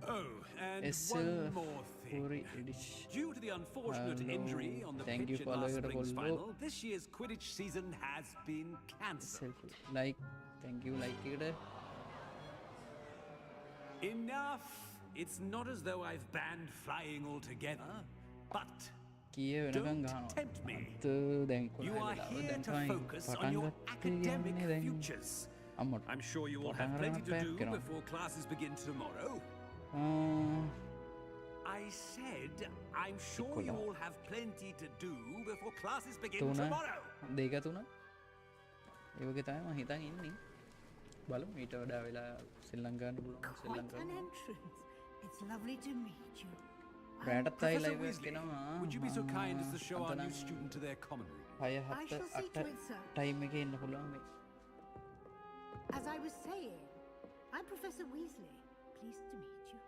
Oh, and SL one more thing. edition. Due to the unfortunate Hello. injury on the Thank you pitch for in last allowing spring's the final, follow. this year's Quidditch season has been cancelled. Like thank you like it. Enough! It's not as though I've banned flying altogether, but කීය වෙනකන් don't ගහනවා. tempt me. දැන් You are here දැන් to තමයි focus on පටන් your ගත්තේ academic කියන්නේ දැන් futures. අම්මට I'm sure you will have පටන් plenty to ගන්න do පැක් කරනවා. before classes begin tomorrow. I said, I'm sure you all have plenty to do before classes begin තුන tomorrow. දෙක තුන ඒ වගේ තමයි මම හිතන් ඉන්නේ. බලමු ඊට වඩා වෙලා ශ්‍රී ලංකාවට පුළුවන් ශ්‍රී Quite an ලංකාවට. entrance. It's lovely to meet you. රැටත් අය Professor ලයිව් එකක් Weasley, එනවා. would you be so kind as to show our new අතනම් student to their common room? 6 I 7 shall see to 8 it, sir. Time එකේ එන්න පුළුවන් මේ. As I was saying, I'm Professor Weasley. Pleased to meet you.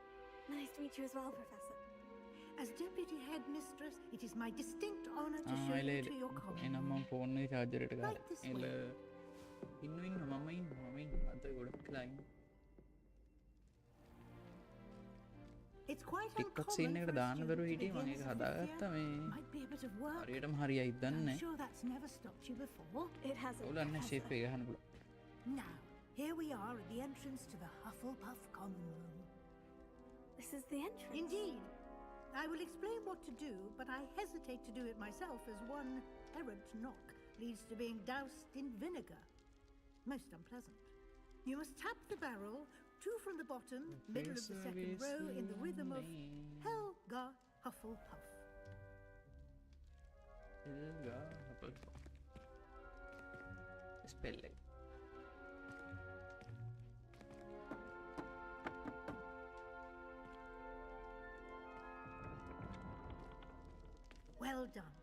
Nice to meet you as well, Professor. As Deputy Headmistress, it is my distinct honor to show එල you එල. to your common එහෙනම් room. මම phone එකේ charger එකට Right ගහලා. this එල way. ඉන්න මම ඉන්න අත ගොඩක් වෙලා ඉන්න. It's quite TikTok uncommon scene එකට for a දාන්න student බැරුව to හිටියේ මම begin ඒක as a හදාගත්තා fifth මේ year. Might be a bit of work. හරියටම හරියයිද දන්නේ I'm නැහැ. sure that's never stopped you before. It hasn't. ඔයාලා අන්න ෂේප් Professor. එක ගහන්න පුළුවන්. Now, here we are at the entrance to the Hufflepuff common room. This is the entrance. Indeed. I will explain what to do, but I hesitate to do it myself as one errant knock leads to being doused in vinegar. Most unpleasant. You must tap the barrel, 2 from the bottom, middle of the second row, in the rhythm of Helga Hufflepuff. Helga Hufflepuff. Spelling. Well done.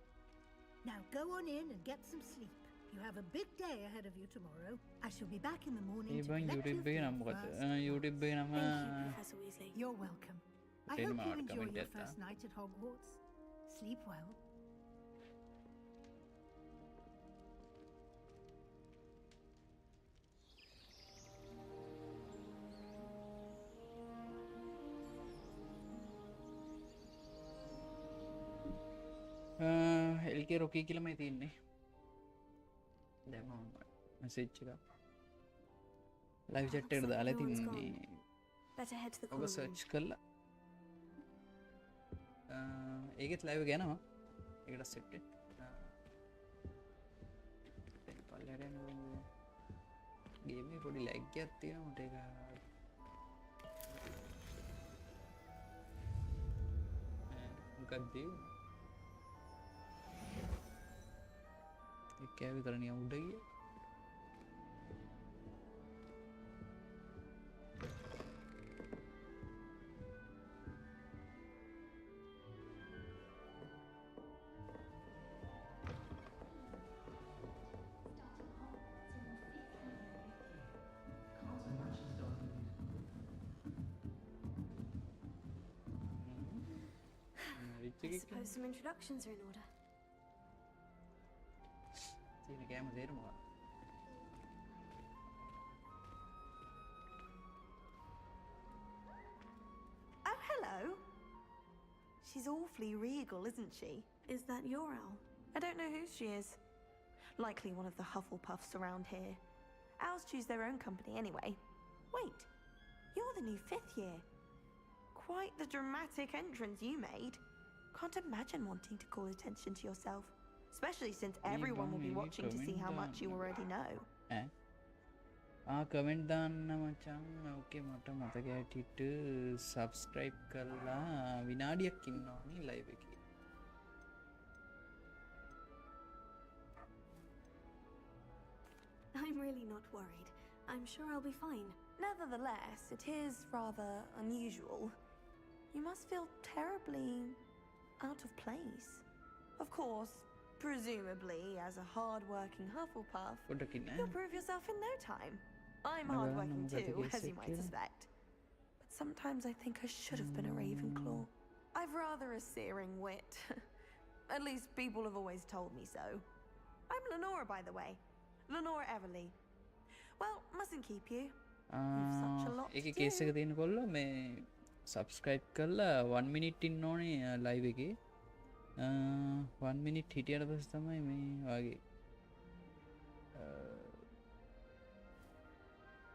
Now go on in and get some sleep. You have a big day ahead of you tomorrow. I shall be back in the morning to Even collect your YouTube එකේ නම things මොකද? first. YouTube එකේ නම Thank you, Professor Weasley. You're welcome. I Ten hope you mark enjoy comment your detta. first night at Hogwarts. Sleep well. LK Rocky කියලම තියන්නේ දැම message එක live chat එකට දාලා තින්නේ Better head to the ඔබ common room. සර්ච් කරලා ඒකෙත් ලයිව් ගැනවා ඒකට සෙට් පල්ලට ගේමේ පොඩි ලැග් එකක් තියෙනවා මට ඒක මොකක්ද එකෑ විතරනිය උඩ ගිය I suppose some introductions are in order. තියෙන කෑම තේරුමා. Oh, hello. She's awfully regal, isn't she? Is that your owl? I don't know who she is. Likely one of the Hufflepuffs around here. Owls choose their own company anyway. Wait, you're the new 5th year. Quite the dramatic entrance you made. Can't imagine wanting to call attention to yourself. Especially since everyone will be watching to see how much you already know. Comment දාන්න මචං. ඕකේ මට මතක ඇටිට subscribe කරලා විනාඩියක් ඉන්න ඕනේ live එකේ. I'm really not worried. I'm sure I'll be fine. Nevertheless, it is rather unusual. You must feel terribly out of place. Of course, presumably, as a hard-working Hufflepuff, you'll prove yourself in no time. I'm hard-working too, as you might suspect. But sometimes I think I should have been a Ravenclaw. I've rather a searing wit. At least people have always told me so. I'm Lenora, by the way. Lenora Everly. Well, mustn't keep you. You've such a lot to ඒකේ do. Case එක තියෙන කොල්ලෝ මේ subscribe කරලා 1 minute ඉන්න ඕනේ live එකේ. 1 minute හිටියට පස්සේ තමයි මේ වගේ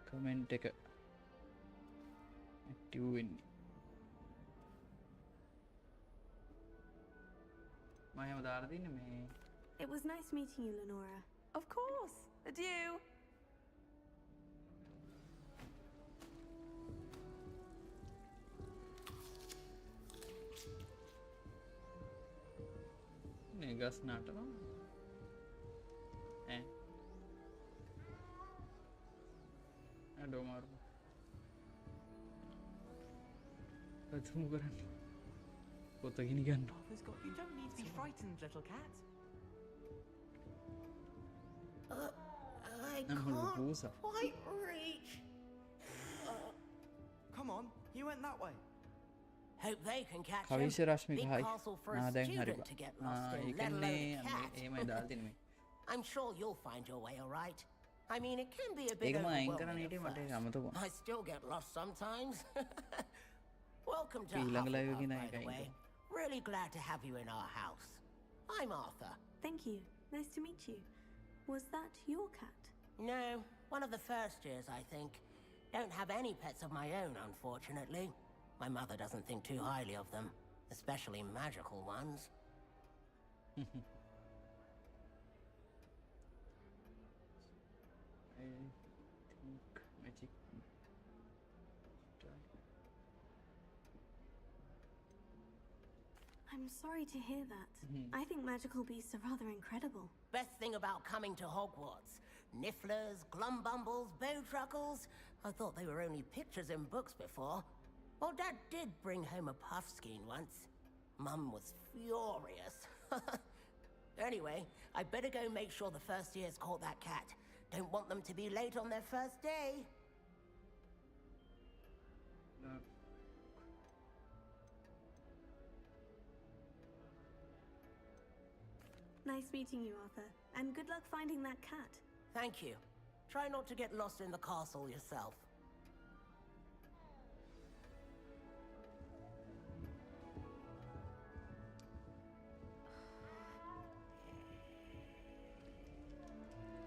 කමෙන්ට් එක ඇක්ටිව් වෙන්නේ. මම එහෙම දාලා තින්නේ මේ It was nice meeting you, Lenora. Of course. Adieu. නේ ගස් නාටනවා. අඩෝ මාරු. පතුමු කරන්න. පොත ගිනි ගන්නවා. You don't need to be frightened, little cat. I I'm gonna lose her. can't quite reach. Come on, you went that way. Hope they can catch him. කවිෂ Rashmika Big high. castle for a දැන් හරි student to get lost in, let ඒකන්නේ alone a cat. එහෙමයි දාලා තින්නේ මේ. I'm sure you'll find your way all right. I mean, it can be a bit ඒක මම අයින් කරන්න overwhelming හිටියේ at මට ඒක first. අමතක වුණා. I still get lost sometimes. Welcome to ඊළඟ live Hufflepuff, එකේ by නෑ the ඒක way. අයින් Really glad to have you in our house. I'm Arthur. Thank you. Nice to meet you. Was that your cat? No, one of the first years, I think. Don't have any pets of my own, unfortunately. My mother doesn't think too highly of them, especially magical ones. I think magic. I'm sorry to hear that. I think magical beasts are rather incredible. Best thing about coming to Hogwarts. Nifflers, glumbumbles, bowtruckles. I thought they were only pictures in books before. Well, Dad did bring home a puffskein once. Mum was furious. Anyway, I'd better go make sure the first years caught that cat. Don't want them to be late on their first day. Nice meeting you, Arthur. And good luck finding that cat. Thank you. Try not to get lost in the castle yourself.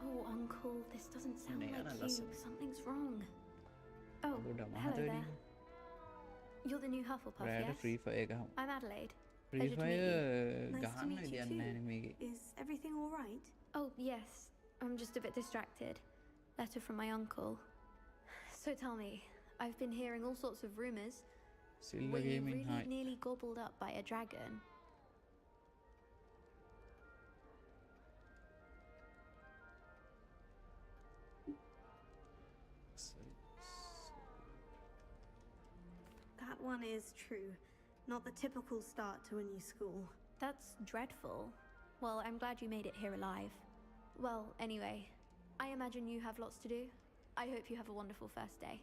Oh, Uncle, this doesn't sound Nee, like Anna, you. listen. Something's wrong. Oh, Good, hello Madhuri. there. You're the new Hufflepuff, රෑට yes? Free Fire ගහමු. I'm Adelaide. Free Pleasure to meet Fire you. Nice to ගහන්න meet you විදියක් too. නැහැ මේකේ. Is everything all right? Oh, yes. I'm just a bit distracted. Letter from my uncle. So tell me, I've been hearing all sorts of rumors. Silver Were you Gaming, really hi. nearly gobbled up by a dragon? That one is true. Not the typical start to a new school. That's dreadful. Well, I'm glad you made it here alive. Well, anyway, I imagine you have lots to do. I hope you have a wonderful first day.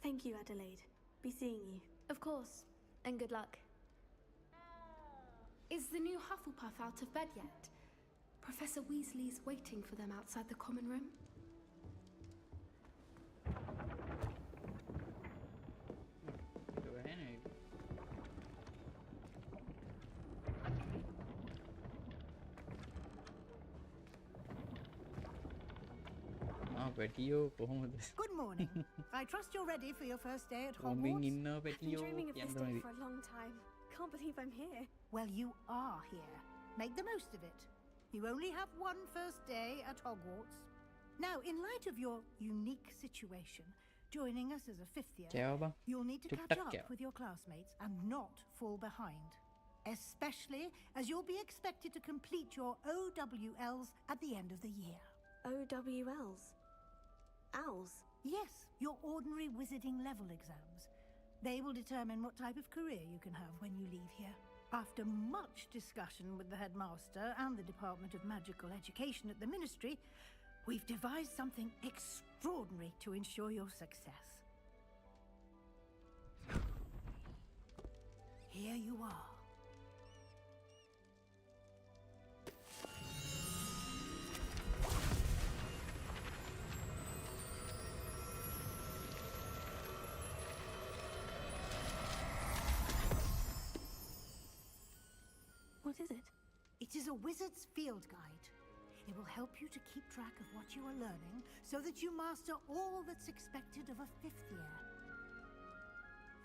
Thank you, Adelaide. be seeing you. Of course, and good luck. Is the new Hufflepuff out of bed yet? Professor Weasley's waiting for them outside the common room. Good morning. I trust you're ready for your first day at I've Hogwarts. Been dreaming of this day for a long time. Can't believe I'm here. Well, you are here. Make the most of it. You only have one first day at Hogwarts. Now, in light of your unique situation, joining us as a fifth year, you'll need to catch up with your classmates and not fall behind. Especially as you'll be expected to complete your OWLs at the end of the year. OWLs? Owls? Yes, your ordinary wizarding level exams. They will determine what type of career you can have when you leave here. After much discussion with the headmaster and the Department of Magical Education at the Ministry, we've devised something extraordinary to ensure your success. Here you are. What is it? It is a wizard's field guide. It will help you to keep track of what you are learning so that you master all that's expected of a fifth year.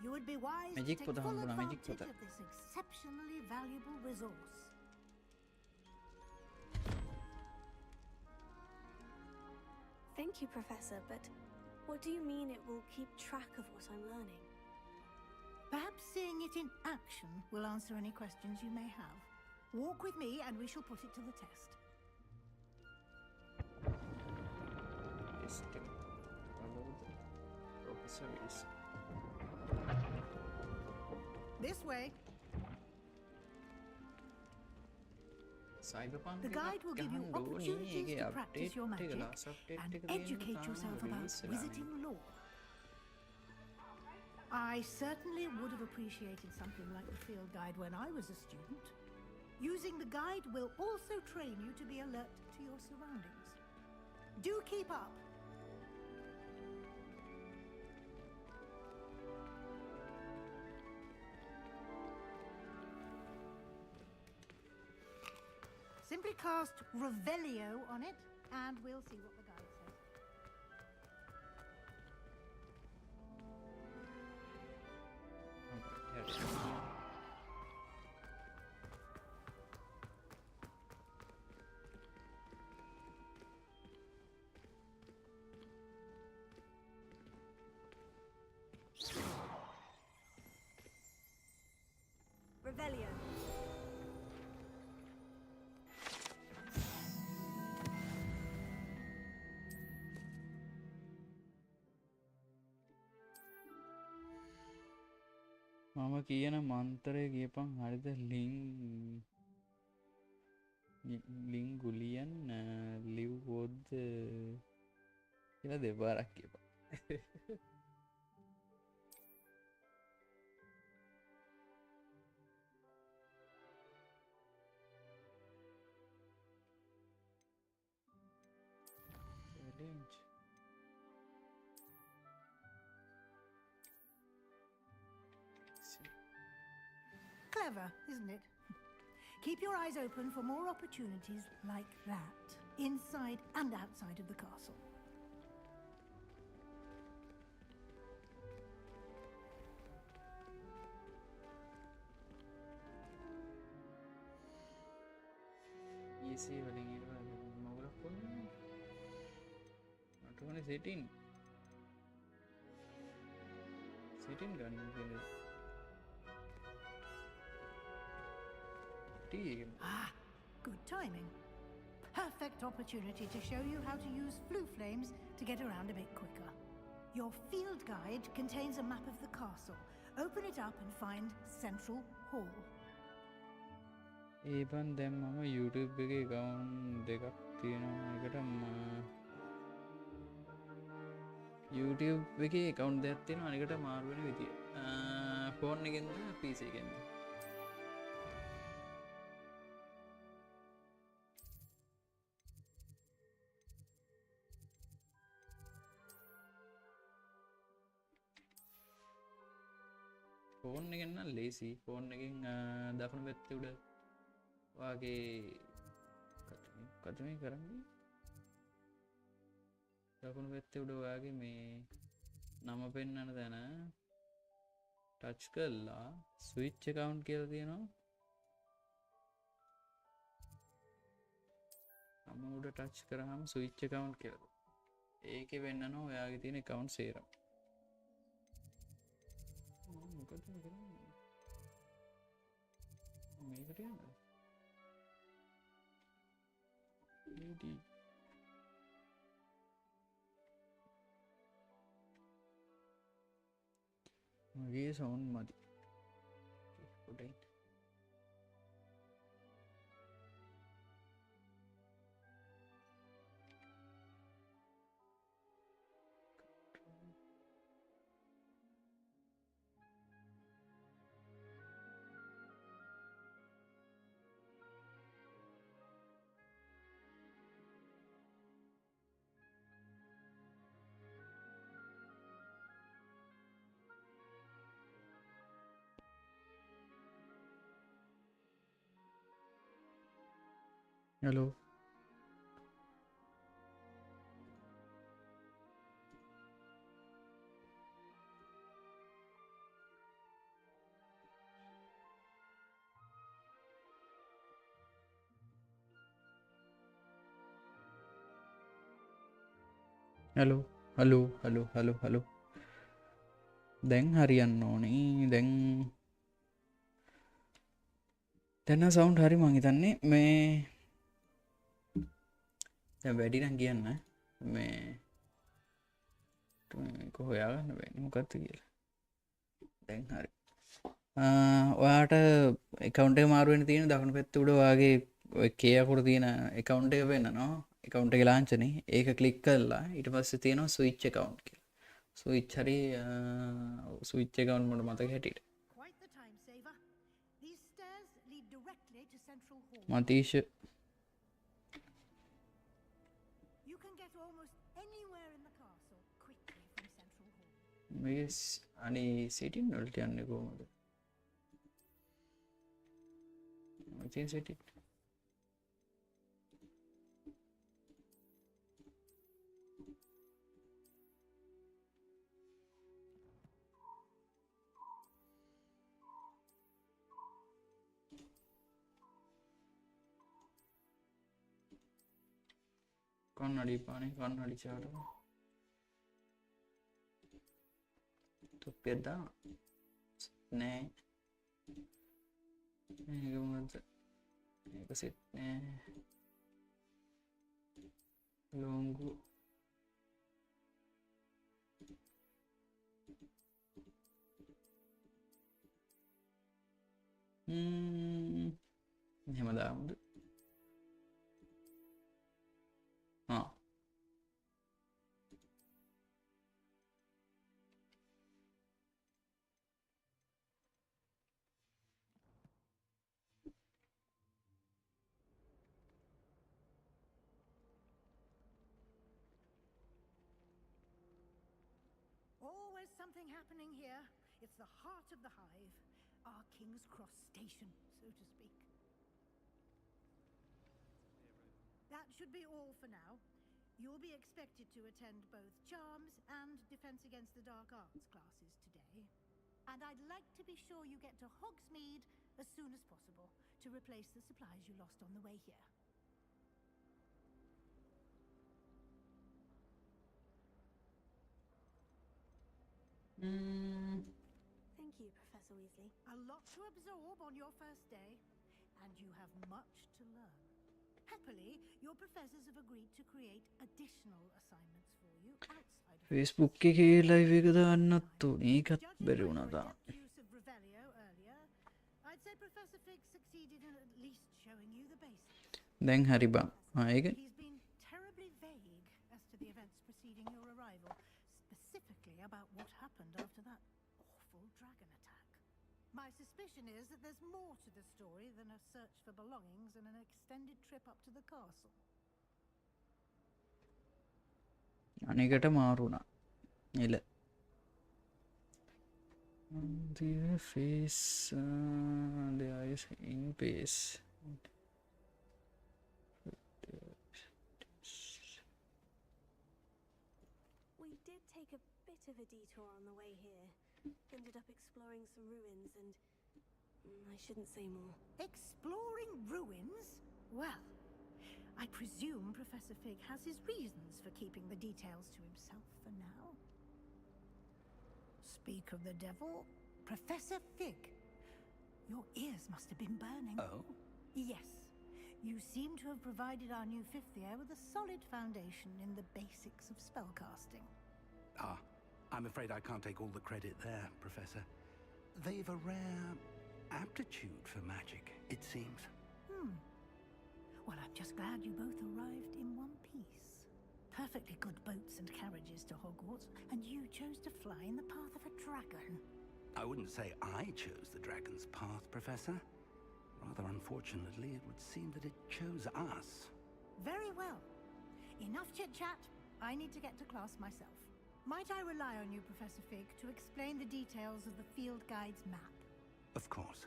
You would be wise to take full advantage of this exceptionally valuable resource. Thank you, Professor, but what do you mean it will keep track of what I'm learning? Perhaps seeing it in action will answer any questions you may have. Walk with me and we shall put it to the test. This way. The guide will give you opportunities to practice your magic and educate yourself about wizarding lore. I certainly would have appreciated something like the field guide when I was a student. Using the guide will also train you to be alert to your surroundings. Do keep up. Simply cast Revelio on it, and we'll see what the guide says. Revelio. මම කියන මන්තරය කියපන් හරිද ලිං ගුලියන් leave ගෝද්ද කියලා දෙපාරක් කියපන් Clever, isn't it? Keep your eyes open for more opportunities like that, inside and outside of the castle. ESA වලින් මවුලක් කොන්නේ මට ඕනේ සිටින් ගන්න කියලා Ah, good timing. Perfect opportunity to show you how to use flue flames to get around a bit quicker. Your field guide contains a map of the castle. Open it up and find Central Hall. Urban දැන් මම YouTube එකේ account දෙකක් තියෙනවා. එකට YouTube එකේ account දෙකක් තියෙනවා අනිකට මාරු වෙන විදිය. ෆෝන් එකෙන්ද PC එකෙන්ද? ෆෝන් එකෙන් නම් ලේසි. ෆෝන් එකෙන් දකුණු පැත්තේ උඩ වාගේ කතමේ කරන්නේ දකුණු පැත්තේ උඩ වාගේ මේ නම පෙන්වන තැන ටච් කරලා ස්විච් account කියලා තියෙනවා. නම උඩ ටච් කරාම ස්විච් account කියලා. ඒකේ වෙන්නනවා ඔයාගේ තියෙන account සේරම. මොකද කරන්නේ? මේකට යන්න. Ready. මගේ සවුන්ඩ් මදි. පොඩ්ඩයි. Hello. Hello. දැන් හරියන්න ඕනේ. දැන් සවුන්ඩ් හරි මං හිතන්නේ මේ දැන් වැඩි නම් කියන්න මේ හොයාගන්න බැන්නේ මොකක්ද කියලා. දැන් හරි. ඔයාට account එක මාරු වෙන්න තියෙන දකුණු පැත්තේ උඩ ඔයාගේ ඔය K අකුර තියෙන account එක වෙන්නනවා. account එකේ ලාංඡනේ. ඒක ක්ලික් කරලා ඊට පස්සේ තියෙනවා switch account කියලා. switch හරි switch account මට මතක හැටියට. Quite the time saver. These stairs lead directly to Central Hall. මතීෂ You can get almost anywhere in the castle quickly from Central Hall. මේ අනේ setting වලට යන්නේ කොහමද? මචං setting කන්නඩි පානේ කන්නඩි චාට තුප්පියක් දාන්න නෑ මේක මොකද මේක සෙට් නෑ ලොංගු එහෙම දාමුද Always something happening here. It's the heart of the hive. Our King's Cross station, so to speak. That should be all for now. You'll be expected to attend both Charms and Defense Against the Dark Arts classes today. And I'd like to be sure you get to Hogsmeade as soon as possible to replace the supplies you lost on the way here. Thank you, Professor Weasley. A lot to absorb on your first day, and you have much to learn. Happily, your professors have agreed to create additional assignments for you outside of Facebook එකේ live එක දාන්නත් ඕනේ. ඒකත් බැරි වුණා දාන්න. use of Revelio earlier. I'd say Professor Fig succeeded in at least showing you the basics. දැන් හරි බං. ඒක He's been terribly vague as to the events preceding your arrival, suspicion is that there's more to the story than a search for belongings and an extended trip up to the castle. අනිකට මාරුණා එල the face the eyes in pace We did take a bit of a detour on the way here. Ended up exploring some ruins and I shouldn't say more. Exploring ruins? Well, I presume Professor Fig has his reasons for keeping the details to himself for now. Speak of the devil, Professor Fig. Your ears must have been burning. Oh? Yes. You seem to have provided our new fifth year with a solid foundation in the basics of spellcasting. Ah, I'm afraid I can't take all the credit there, Professor. They've a rare aptitude for magic, it seems. Well, I'm just glad you both arrived in one piece. Perfectly good boats and carriages to Hogwarts, and you chose to fly in the path of a dragon. I wouldn't say I chose the dragon's path, Professor. Rather unfortunately, it would seem that it chose us. Very well. Enough chit-chat. I need to get to class myself. Might I rely on you, Professor Fig, to explain the details of the field guide's map? Of course.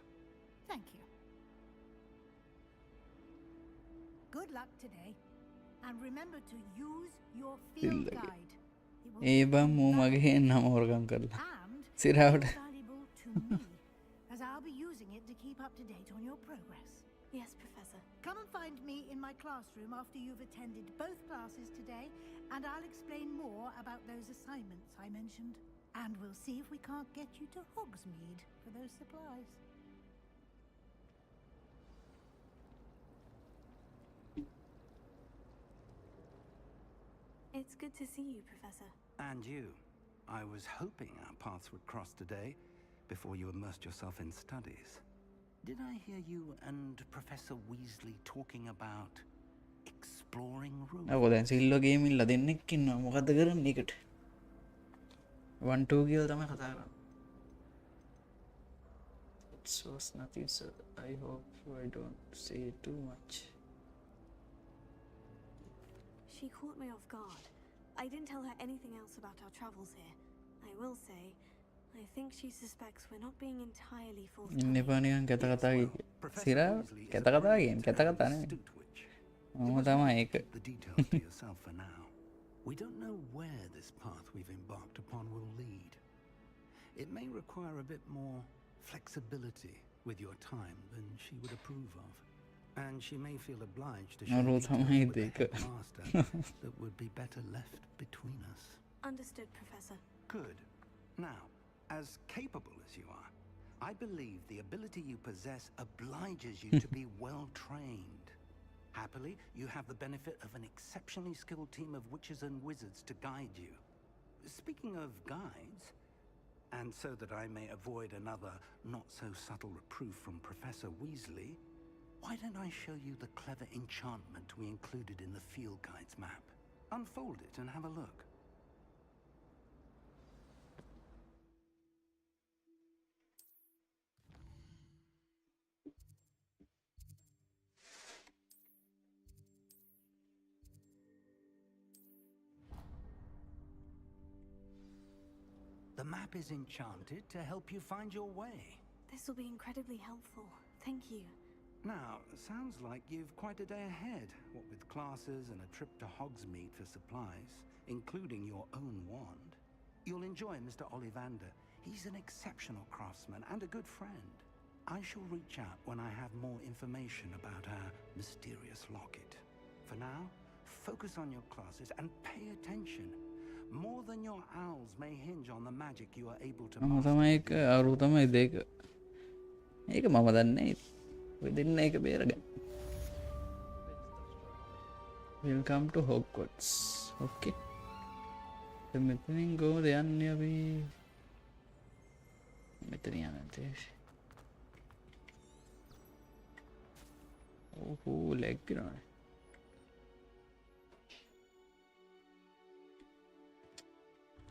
Thank you. Good luck today. And remember to use your field guide. It will ඒ බම් මූ මගේ නම හොරගම් කරලා සිරාවට valuable to me, as I'll be using it to keep up to date on your progress. Yes, Professor. Come and find me in my classroom after you've attended both classes today, and I'll explain more about those assignments I mentioned. And we'll see if we can't get you to Hogsmeade for those supplies. It's good to see you, Professor. And you. I was hoping our paths would cross today, before you immersed yourself in studies. Did I hear you and Professor Weasley talking about exploring rooms? ඔව් දැන් සිල්ලෝ gaming ලා දෙන්නෙක් ඉන්නවා මොකද්ද කරන්නේ එකට 1 2 කියලා තමයි කතා කරන්නේ It was nothing sir I hope I don't say too much She caught me off guard. I didn't tell her anything else about our travels here. I will say, I think she suspects we're not being entirely forthcoming. ඉන්නපා නිකන් කතා කතා සිරා කතා කතා game කතා කතා නෙමෙයි මම තමයි ඒක The details to yourself for now. We don't know where this path we've embarked upon will lead. It may require a bit more flexibility with your time than she would approve of. And she may feel obliged to share details with the headmaster that would be better left between us. Understood, Professor. Good. Now, as capable as you are, I believe the ability you possess obliges you to be well trained. Happily, you have the benefit of an exceptionally skilled team of witches and wizards to guide you. Speaking of guides, and so that I may avoid another not-so-subtle reproof from Professor Weasley, why don't I show you the clever enchantment we included in the field guide's map? Unfold it and have a look. The map is enchanted to help you find your way. This will be incredibly helpful. Thank you. Now, sounds like you've quite a day ahead, what with classes and a trip to Hogsmeade for supplies, including your own wand. You'll enjoy Mr. Ollivander. He's an exceptional craftsman and a good friend. I shall reach out when I have more information about our mysterious locket. For now, focus on your classes and pay attention. More than your owls may hinge on the magic you are able to master. තමයි එක අරු තමයි දෙක ඒක මම දන්නේ ඔය දෙන්න එක බේරගන්න Welcome to Hogwarts okay දැන් මෙතනින් කොහොමද යන්නේ අපි මෙතන යන්නේ ඕහෝ ලැග් කරනවා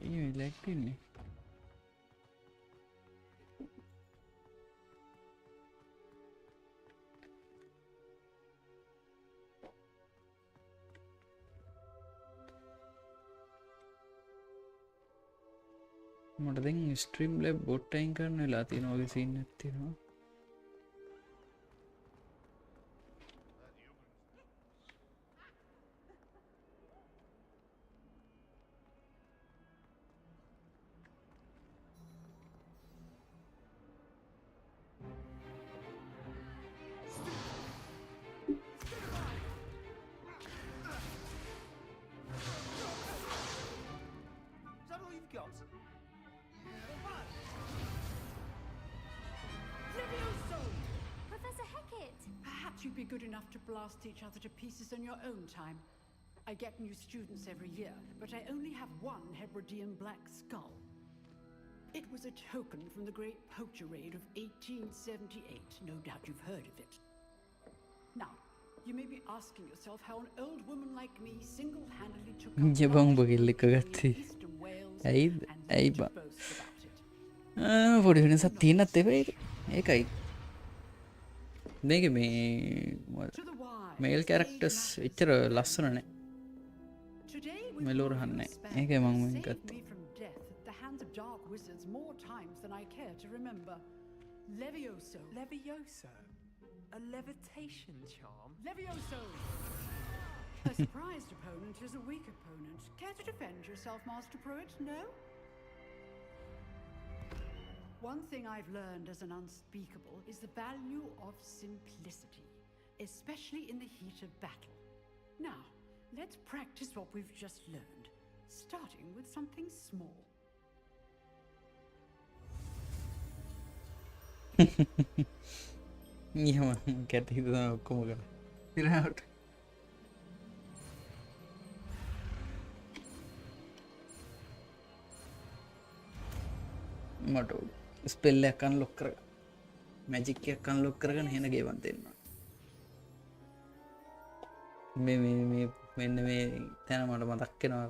ये लैग नहीं මට දැන් ස්ට්‍රීම් ලැබ් බොට් අයින් කරන්න වෙලා තියෙනවා වගේ සීන් එකක් තියෙනවා. Is that all you've got? Professor Hecat! Perhaps you'd be good enough to blast each other to pieces on your own time. I get new students every year, but I only have one Hebridean black skull. It was a token from the Great Poacher Raid of 1878. No doubt you've heard of it. Now, you may be asking yourself how an old woman like me single-handedly took up ජබං බගිල්ල එක ගත්තේ ඇයි බා පොඩි වෙනසක් තියෙනත් එපයි ඒකයි මේක මේ මේල් කැරක්ටර්ස් එච්චර ලස්සන නෑ මෙලෝර හන්නේ ඒකයි මම මේ ගත්තේ Dark wizards more times than I care to remember. Levioso. Levioso? A levitation charm? Levioso! A surprised opponent is a weak opponent. Care to defend yourself, Master Pruitt? No? One thing I've learned as an unspeakable is the value of simplicity, especially in the heat of battle. Now, let's practice what we've just learned, starting with something small. Yeah, get it now. Come on, get out. මට spell එකක් unlock කරගන්න magic එකක් unlock කරගෙන එහෙන ගේවන් දෙන්න මේ මෙන්න මේ තැන මට මතක් වෙනවා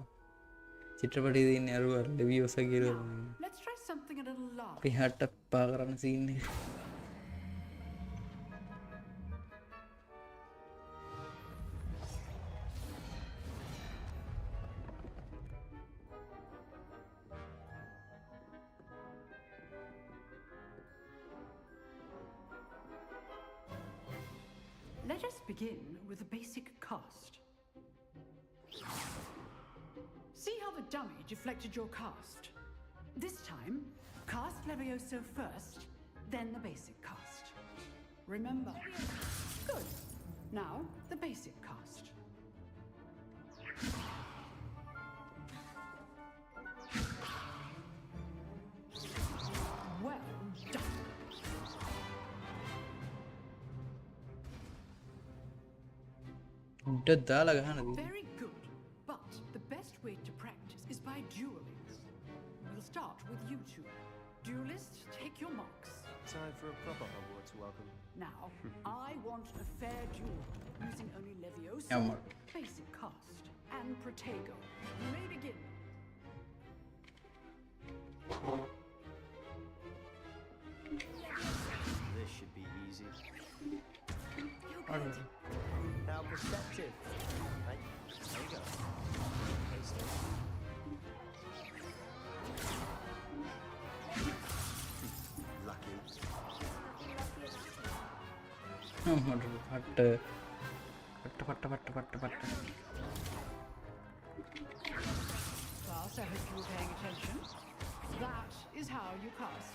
චිත්‍රපටයේ තියෙන අරුව ලෙවියෝසා කියලා Let's try something a little larger. පිහට පා කරන සීන් එක Let us begin with a basic cast. See how the dummy deflected your cast? This time, cast Levioso first, then the basic cast. Remember? Good. Now, the basic cast. Well done. Very good. But the best way to practice is by dueling. We'll start with you two. Duelists, take your marks. Time for a proper Hogwarts welcome. Now, I want a fair duel, using only Levioso, basic cast, and Protego. You may begin. This should be easy. How perceptive. Right, there you go. Taste it. Lucky. Class, I hope you were paying attention. That is how you cast.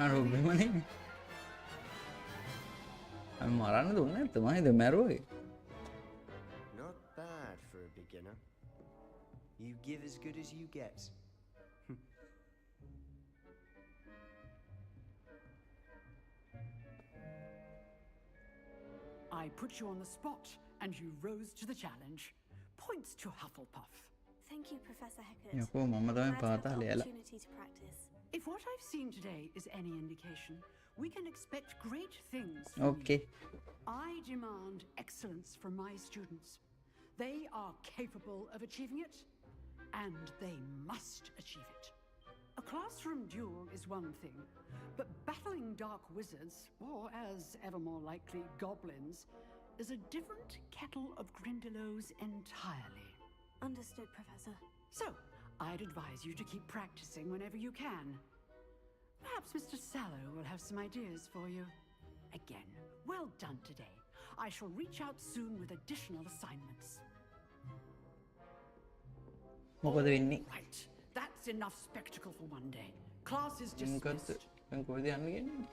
මරන්න දුන්න තමයිද මැරුවේ Not bad for a beginner. You give as good as you get. I put you on the spot, and you rose to the challenge. Points to Hufflepuff. Thank you, Professor Hecat. යකෝ මම තමයි පාතාලේ යලා Opportunity to practice. If what I've seen today is any indication, we can expect great things from Okay. you. I demand excellence from my students. They are capable of achieving it, and they must achieve it. A classroom duel is one thing, but battling dark wizards, or as ever more likely, goblins, is a different kettle of Grindylows entirely. Understood, Professor. So, I'd advise you to keep practicing whenever you can. Perhaps Mr. Sallow will have some ideas for you. Again, well done today. I shall reach out soon with additional assignments. මොකද වෙන්නේ? Right, that's enough spectacle for one day. Class is dismissed. දැන් කොහෙද යන්න කියන්නේ?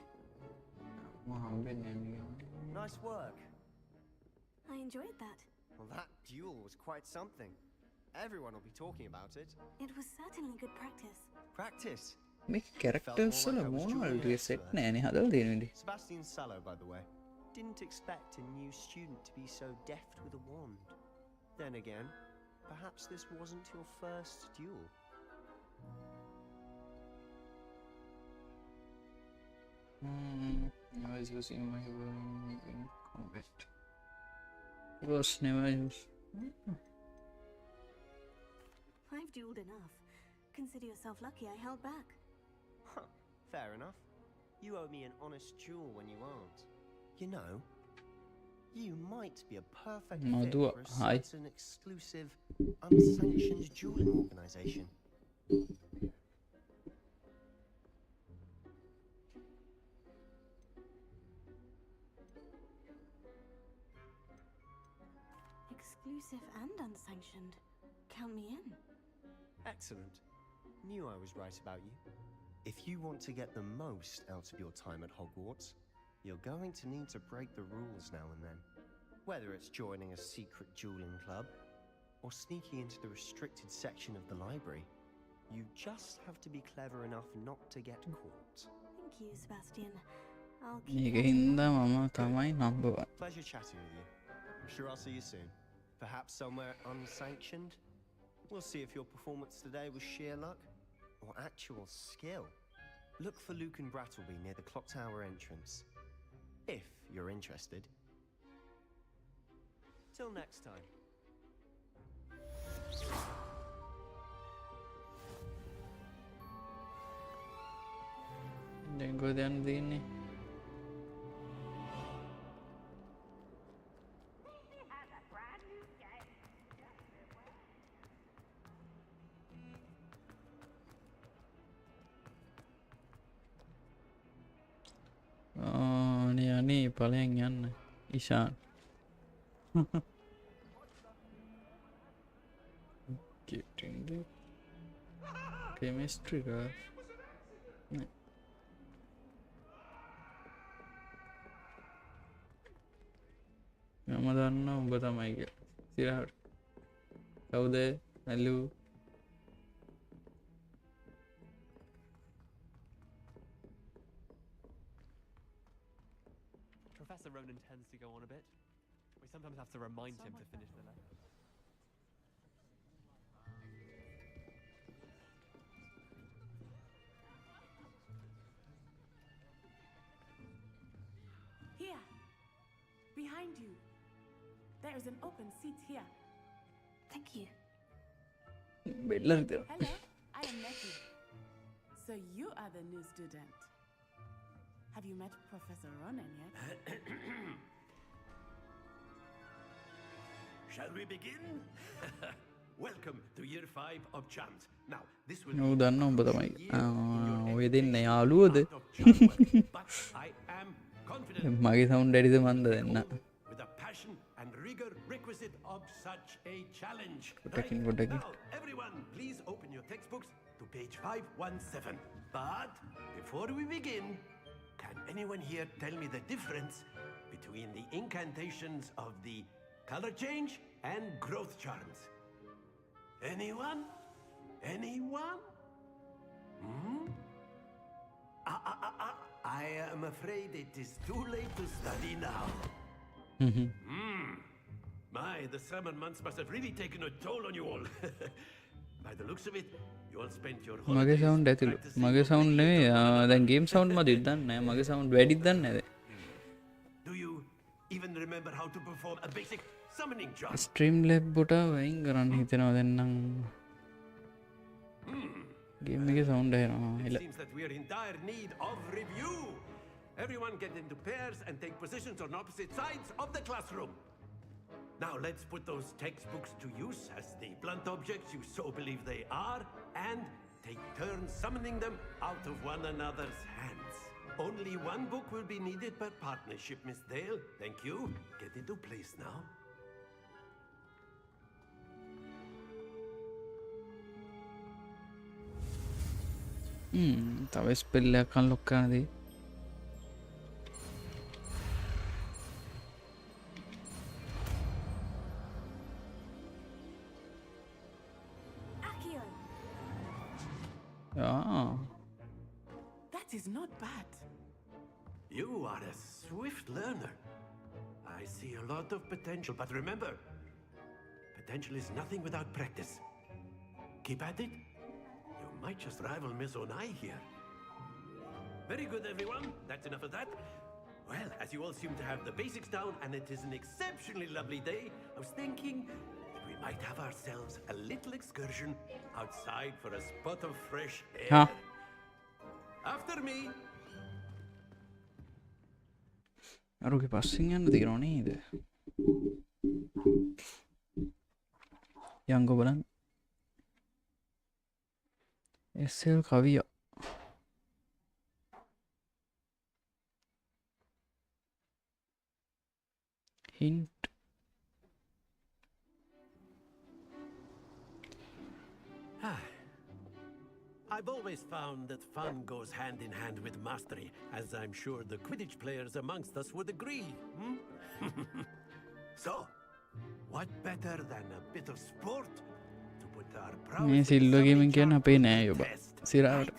මම හම්බෙන්නේ නැහැ. Nice work. I enjoyed that. Well, that duel was quite something. Everyone will be talking about it. It was certainly good practice. Practice? මේ characters වල මොනවද සෙට් නැහැනේ හදලා තියෙන විදිහ. Sebastian Sallow, by the way. Didn't expect a new student to be so deft with a wand. Then again, perhaps this wasn't your first duel. I was using my in combat. It was never used. I've dueled enough. Consider yourself lucky I held back. Fair enough. You owe me an honest duel when you aren't. You know, you might be a perfect fit for a certain exclusive, unsanctioned dueling organization. Exclusive and unsanctioned. Count me in. Excellent. Knew I was right about you. If you want to get the most out of your time at Hogwarts, you're going to need to break the rules now and then. Whether it's joining a secret dueling club or sneaking into the restricted section of the library, you just have to be clever enough not to get caught. Thank you, Sebastian. I'll Pleasure chatting with you. I'm sure I'll see you soon. Perhaps somewhere unsanctioned? We'll see if your performance today was sheer luck or actual skill. Look for Luke and Brattleby near the clock tower entrance. If you're interested. Till next time. Then go down the අනේ පලයන් යන්න Ishan getting the chemistry මම දන්නවා උඹ තමයි කියලා සිරහට කවුද hello Professor Ronan tends to go on a bit. We sometimes have to remind him to finish the lesson. Here, behind you. There is an open seat here. Thank you. Hello, I am Nettie. So you are the new student. Have you met Professor Ronan yet? Shall we begin? Welcome to year 5 of charms. Now, this will ඔව් දන්නවා උඹ තමයි ඔය දෙන්න යාළුවද මගේ sound ඇරිද මන්ද දෙන්න with the passion and rigor requisite of such a challenge. Protecting. Now, everyone, please open your textbooks to page 517. But before we begin, can anyone here tell me the difference between the incantations of the color change and growth charms? Anyone? Anyone? I am afraid it is too late to study now. My, the summer months must have really taken a toll on you all. By the looks of it, you all spent your මගේ holidays sound ඇතිලු මගේ sound නෙවෙයි දැන් game sound මදිත් දන්නේ නැහැ මගේ sound වැඩිද දන්නේ නැද Do you even remember how to perform a basic summoning charm? Stream lab bot වයින් කරන්න හිතෙනවා දැන් නම් ගේම් එකේ සවුන්ඩ් ඇහෙනවා It එල seems that we are in dire need of review. Everyone get into pairs and take positions on opposite sides of the classroom. Now let's put those textbooks to use as the blunt objects you so believe they are and take turns summoning them out of one another's hands. Only one book will be needed per partnership, Miss Dale. Thank you. Get into place now. තව spell එකක් unlock කරන්න දෙයි. Accio. That is not bad. You are a swift learner. I see a lot of potential, but remember, potential is nothing without practice. Keep at it. You might just rival Miss Onai here. Very good, everyone. That's enough of that. Well, as you all seem to have the basics down, and it is an exceptionally lovely day, I was thinking that we might have ourselves a little excursion outside for a spot of fresh air. Huh? After me. අරුගේ පස්සෙන් යන්න තියෙනවා නේද? යංගෝ බලන්න. SL කවිය. Hint. I've always found that fun goes hand in hand with mastery, as I'm sure the Quidditch players amongst us would agree. So, what better than a bit of sport to put our prowess මේ සිල්ව gaming කියන අපේ නෑ යොබ. සිරාවට.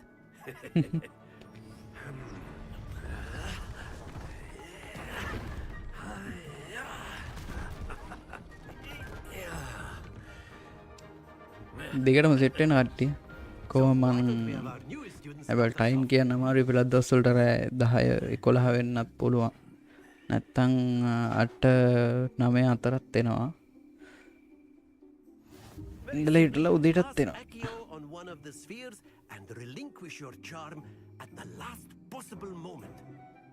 දෙකටම set වෙන කට්ටිය. කොහොම මං හැබැයි ටයිම් කියන්න අමාරුයි පිළත් දවස්වලට රෑ 10 11 වෙන්නත් පුළුවන්. නැත්තම් 8 9 අතරත් එනවා. ඉඳලා හිටලා උදේටත් එනවා. On one of the spheres and relinquish your charm at the last possible moment.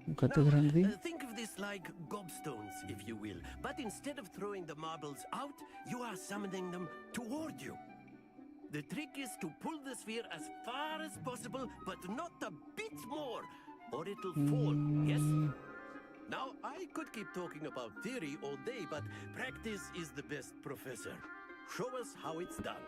මොකද කරන්නේ? Think of this like gobstones, if you will. But instead of throwing the marbles out, you are summoning them toward you. The trick is to pull the sphere as far as possible, but not a bit more, or it'll fall, yes? Now, I could keep talking about theory all day, but practice is the best professor. Show us how it's done.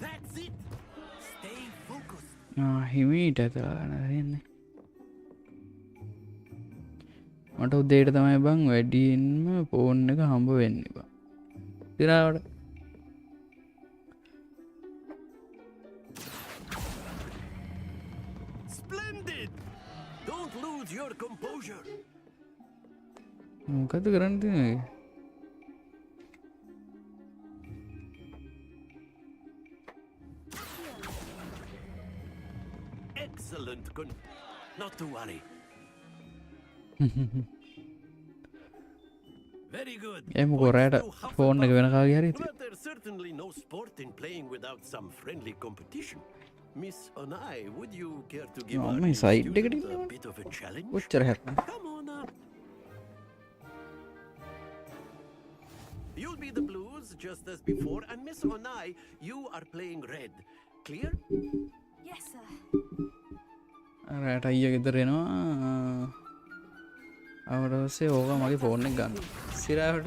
That's it. Stay focused. හිමීට ඇතලා ගන්න දෙන්නේ. මට උදේට තමයි බං වැඩියෙන්ම phone එක හම්බ වෙන්නේ බං. ඉතිරාවට Splendid. Don't lose your composure. මොකද කරන්න තියෙන්නේ? Excellent. Not to worry. Very good. මොකෝ රෑට ෆෝන් එක වෙන කාගේ හරි But there's certainly no sport in playing without some friendly competition. Miss Onai, would you care to give our මේ new සයිඩ් එකට student a ඉන්නවා. bit of a challenge? ඔච්චර හැරෙන්න. Come on up. You'll be the blues just as before, and Miss Onai, you are playing red. Clear? Yes, sir. රෑට අයියා ගෙදර එනවා. ආවට පස්සේ ඕක මගේ ෆෝන් එක ගන්න. සිරාවට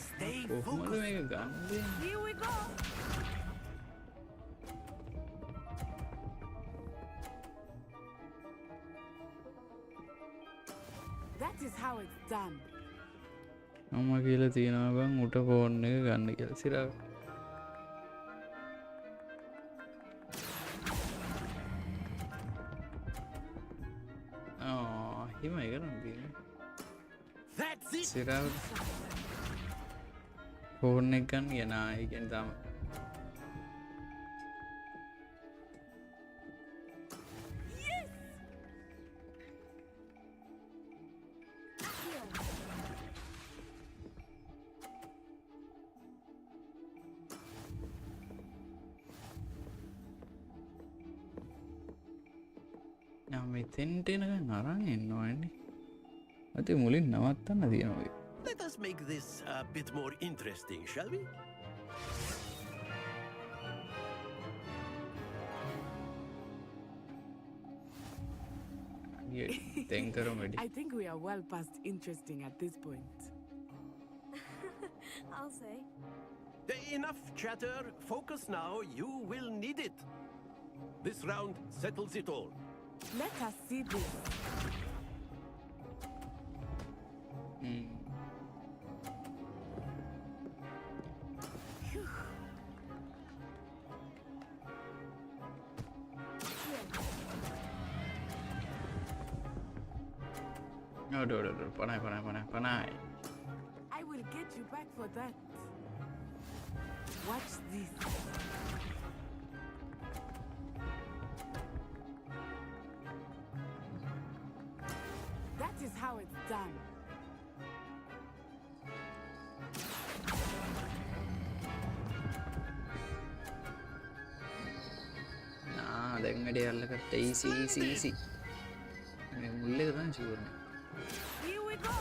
Stay කොහොමද මේක ගන්නේ? Here we go. That is how it's done. අම්මා කියලා තියෙනවා බං උට ෆෝන් එක ගන්න කියලා සිරාවට. හිමයි කරන්න තියෙන්නේ. That's it. සිරාවට ෆෝන් එක ගන්න කියන ඒ කියන්නේ තාම මෙතෙන්ට එනකන් අරන් එන්නවන්නේ. අතේ මුලින් නවත්තන්න තියෙනවා. Let us make this a bit more interesting, shall we? I think we are well past interesting at this point. I'll say. Enough chatter. Focus now. You will need it. This round settles it all. Let us see this. Panay. I will get you back for that. Watch this. That is how it's done. දැන් වැඩේ අල්ලගත්ත easy. මේ මුල් එක තමයි sure නේ. Here we go.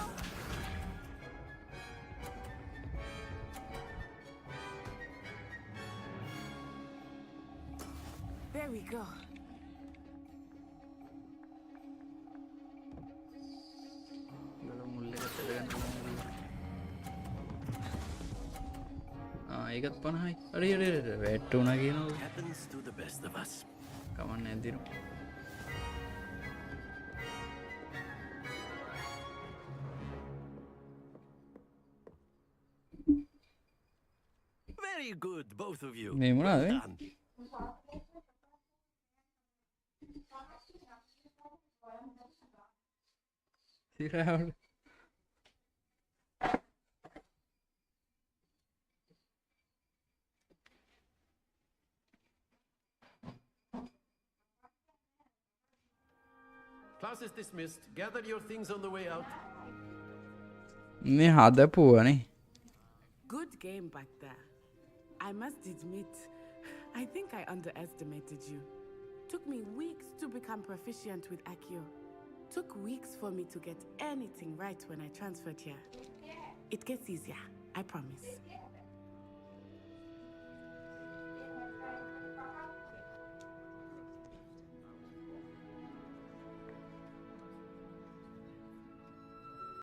There we go. මුල් එක තදගන්න ඒකත් 50යි. අර වැටුණා කියනවා. Happens to the best of us. කමන්න නැද්දිනු. Very good, both of you. මේ මොනවාද? සිරාවට Class is dismissed. Gather your things on the way out. මේ හදපුවනේ. Good game back there. I must admit, I think I underestimated you. Took me weeks to become proficient with Accio. Took weeks for me to get anything right when I transferred here. It gets easier, I promise.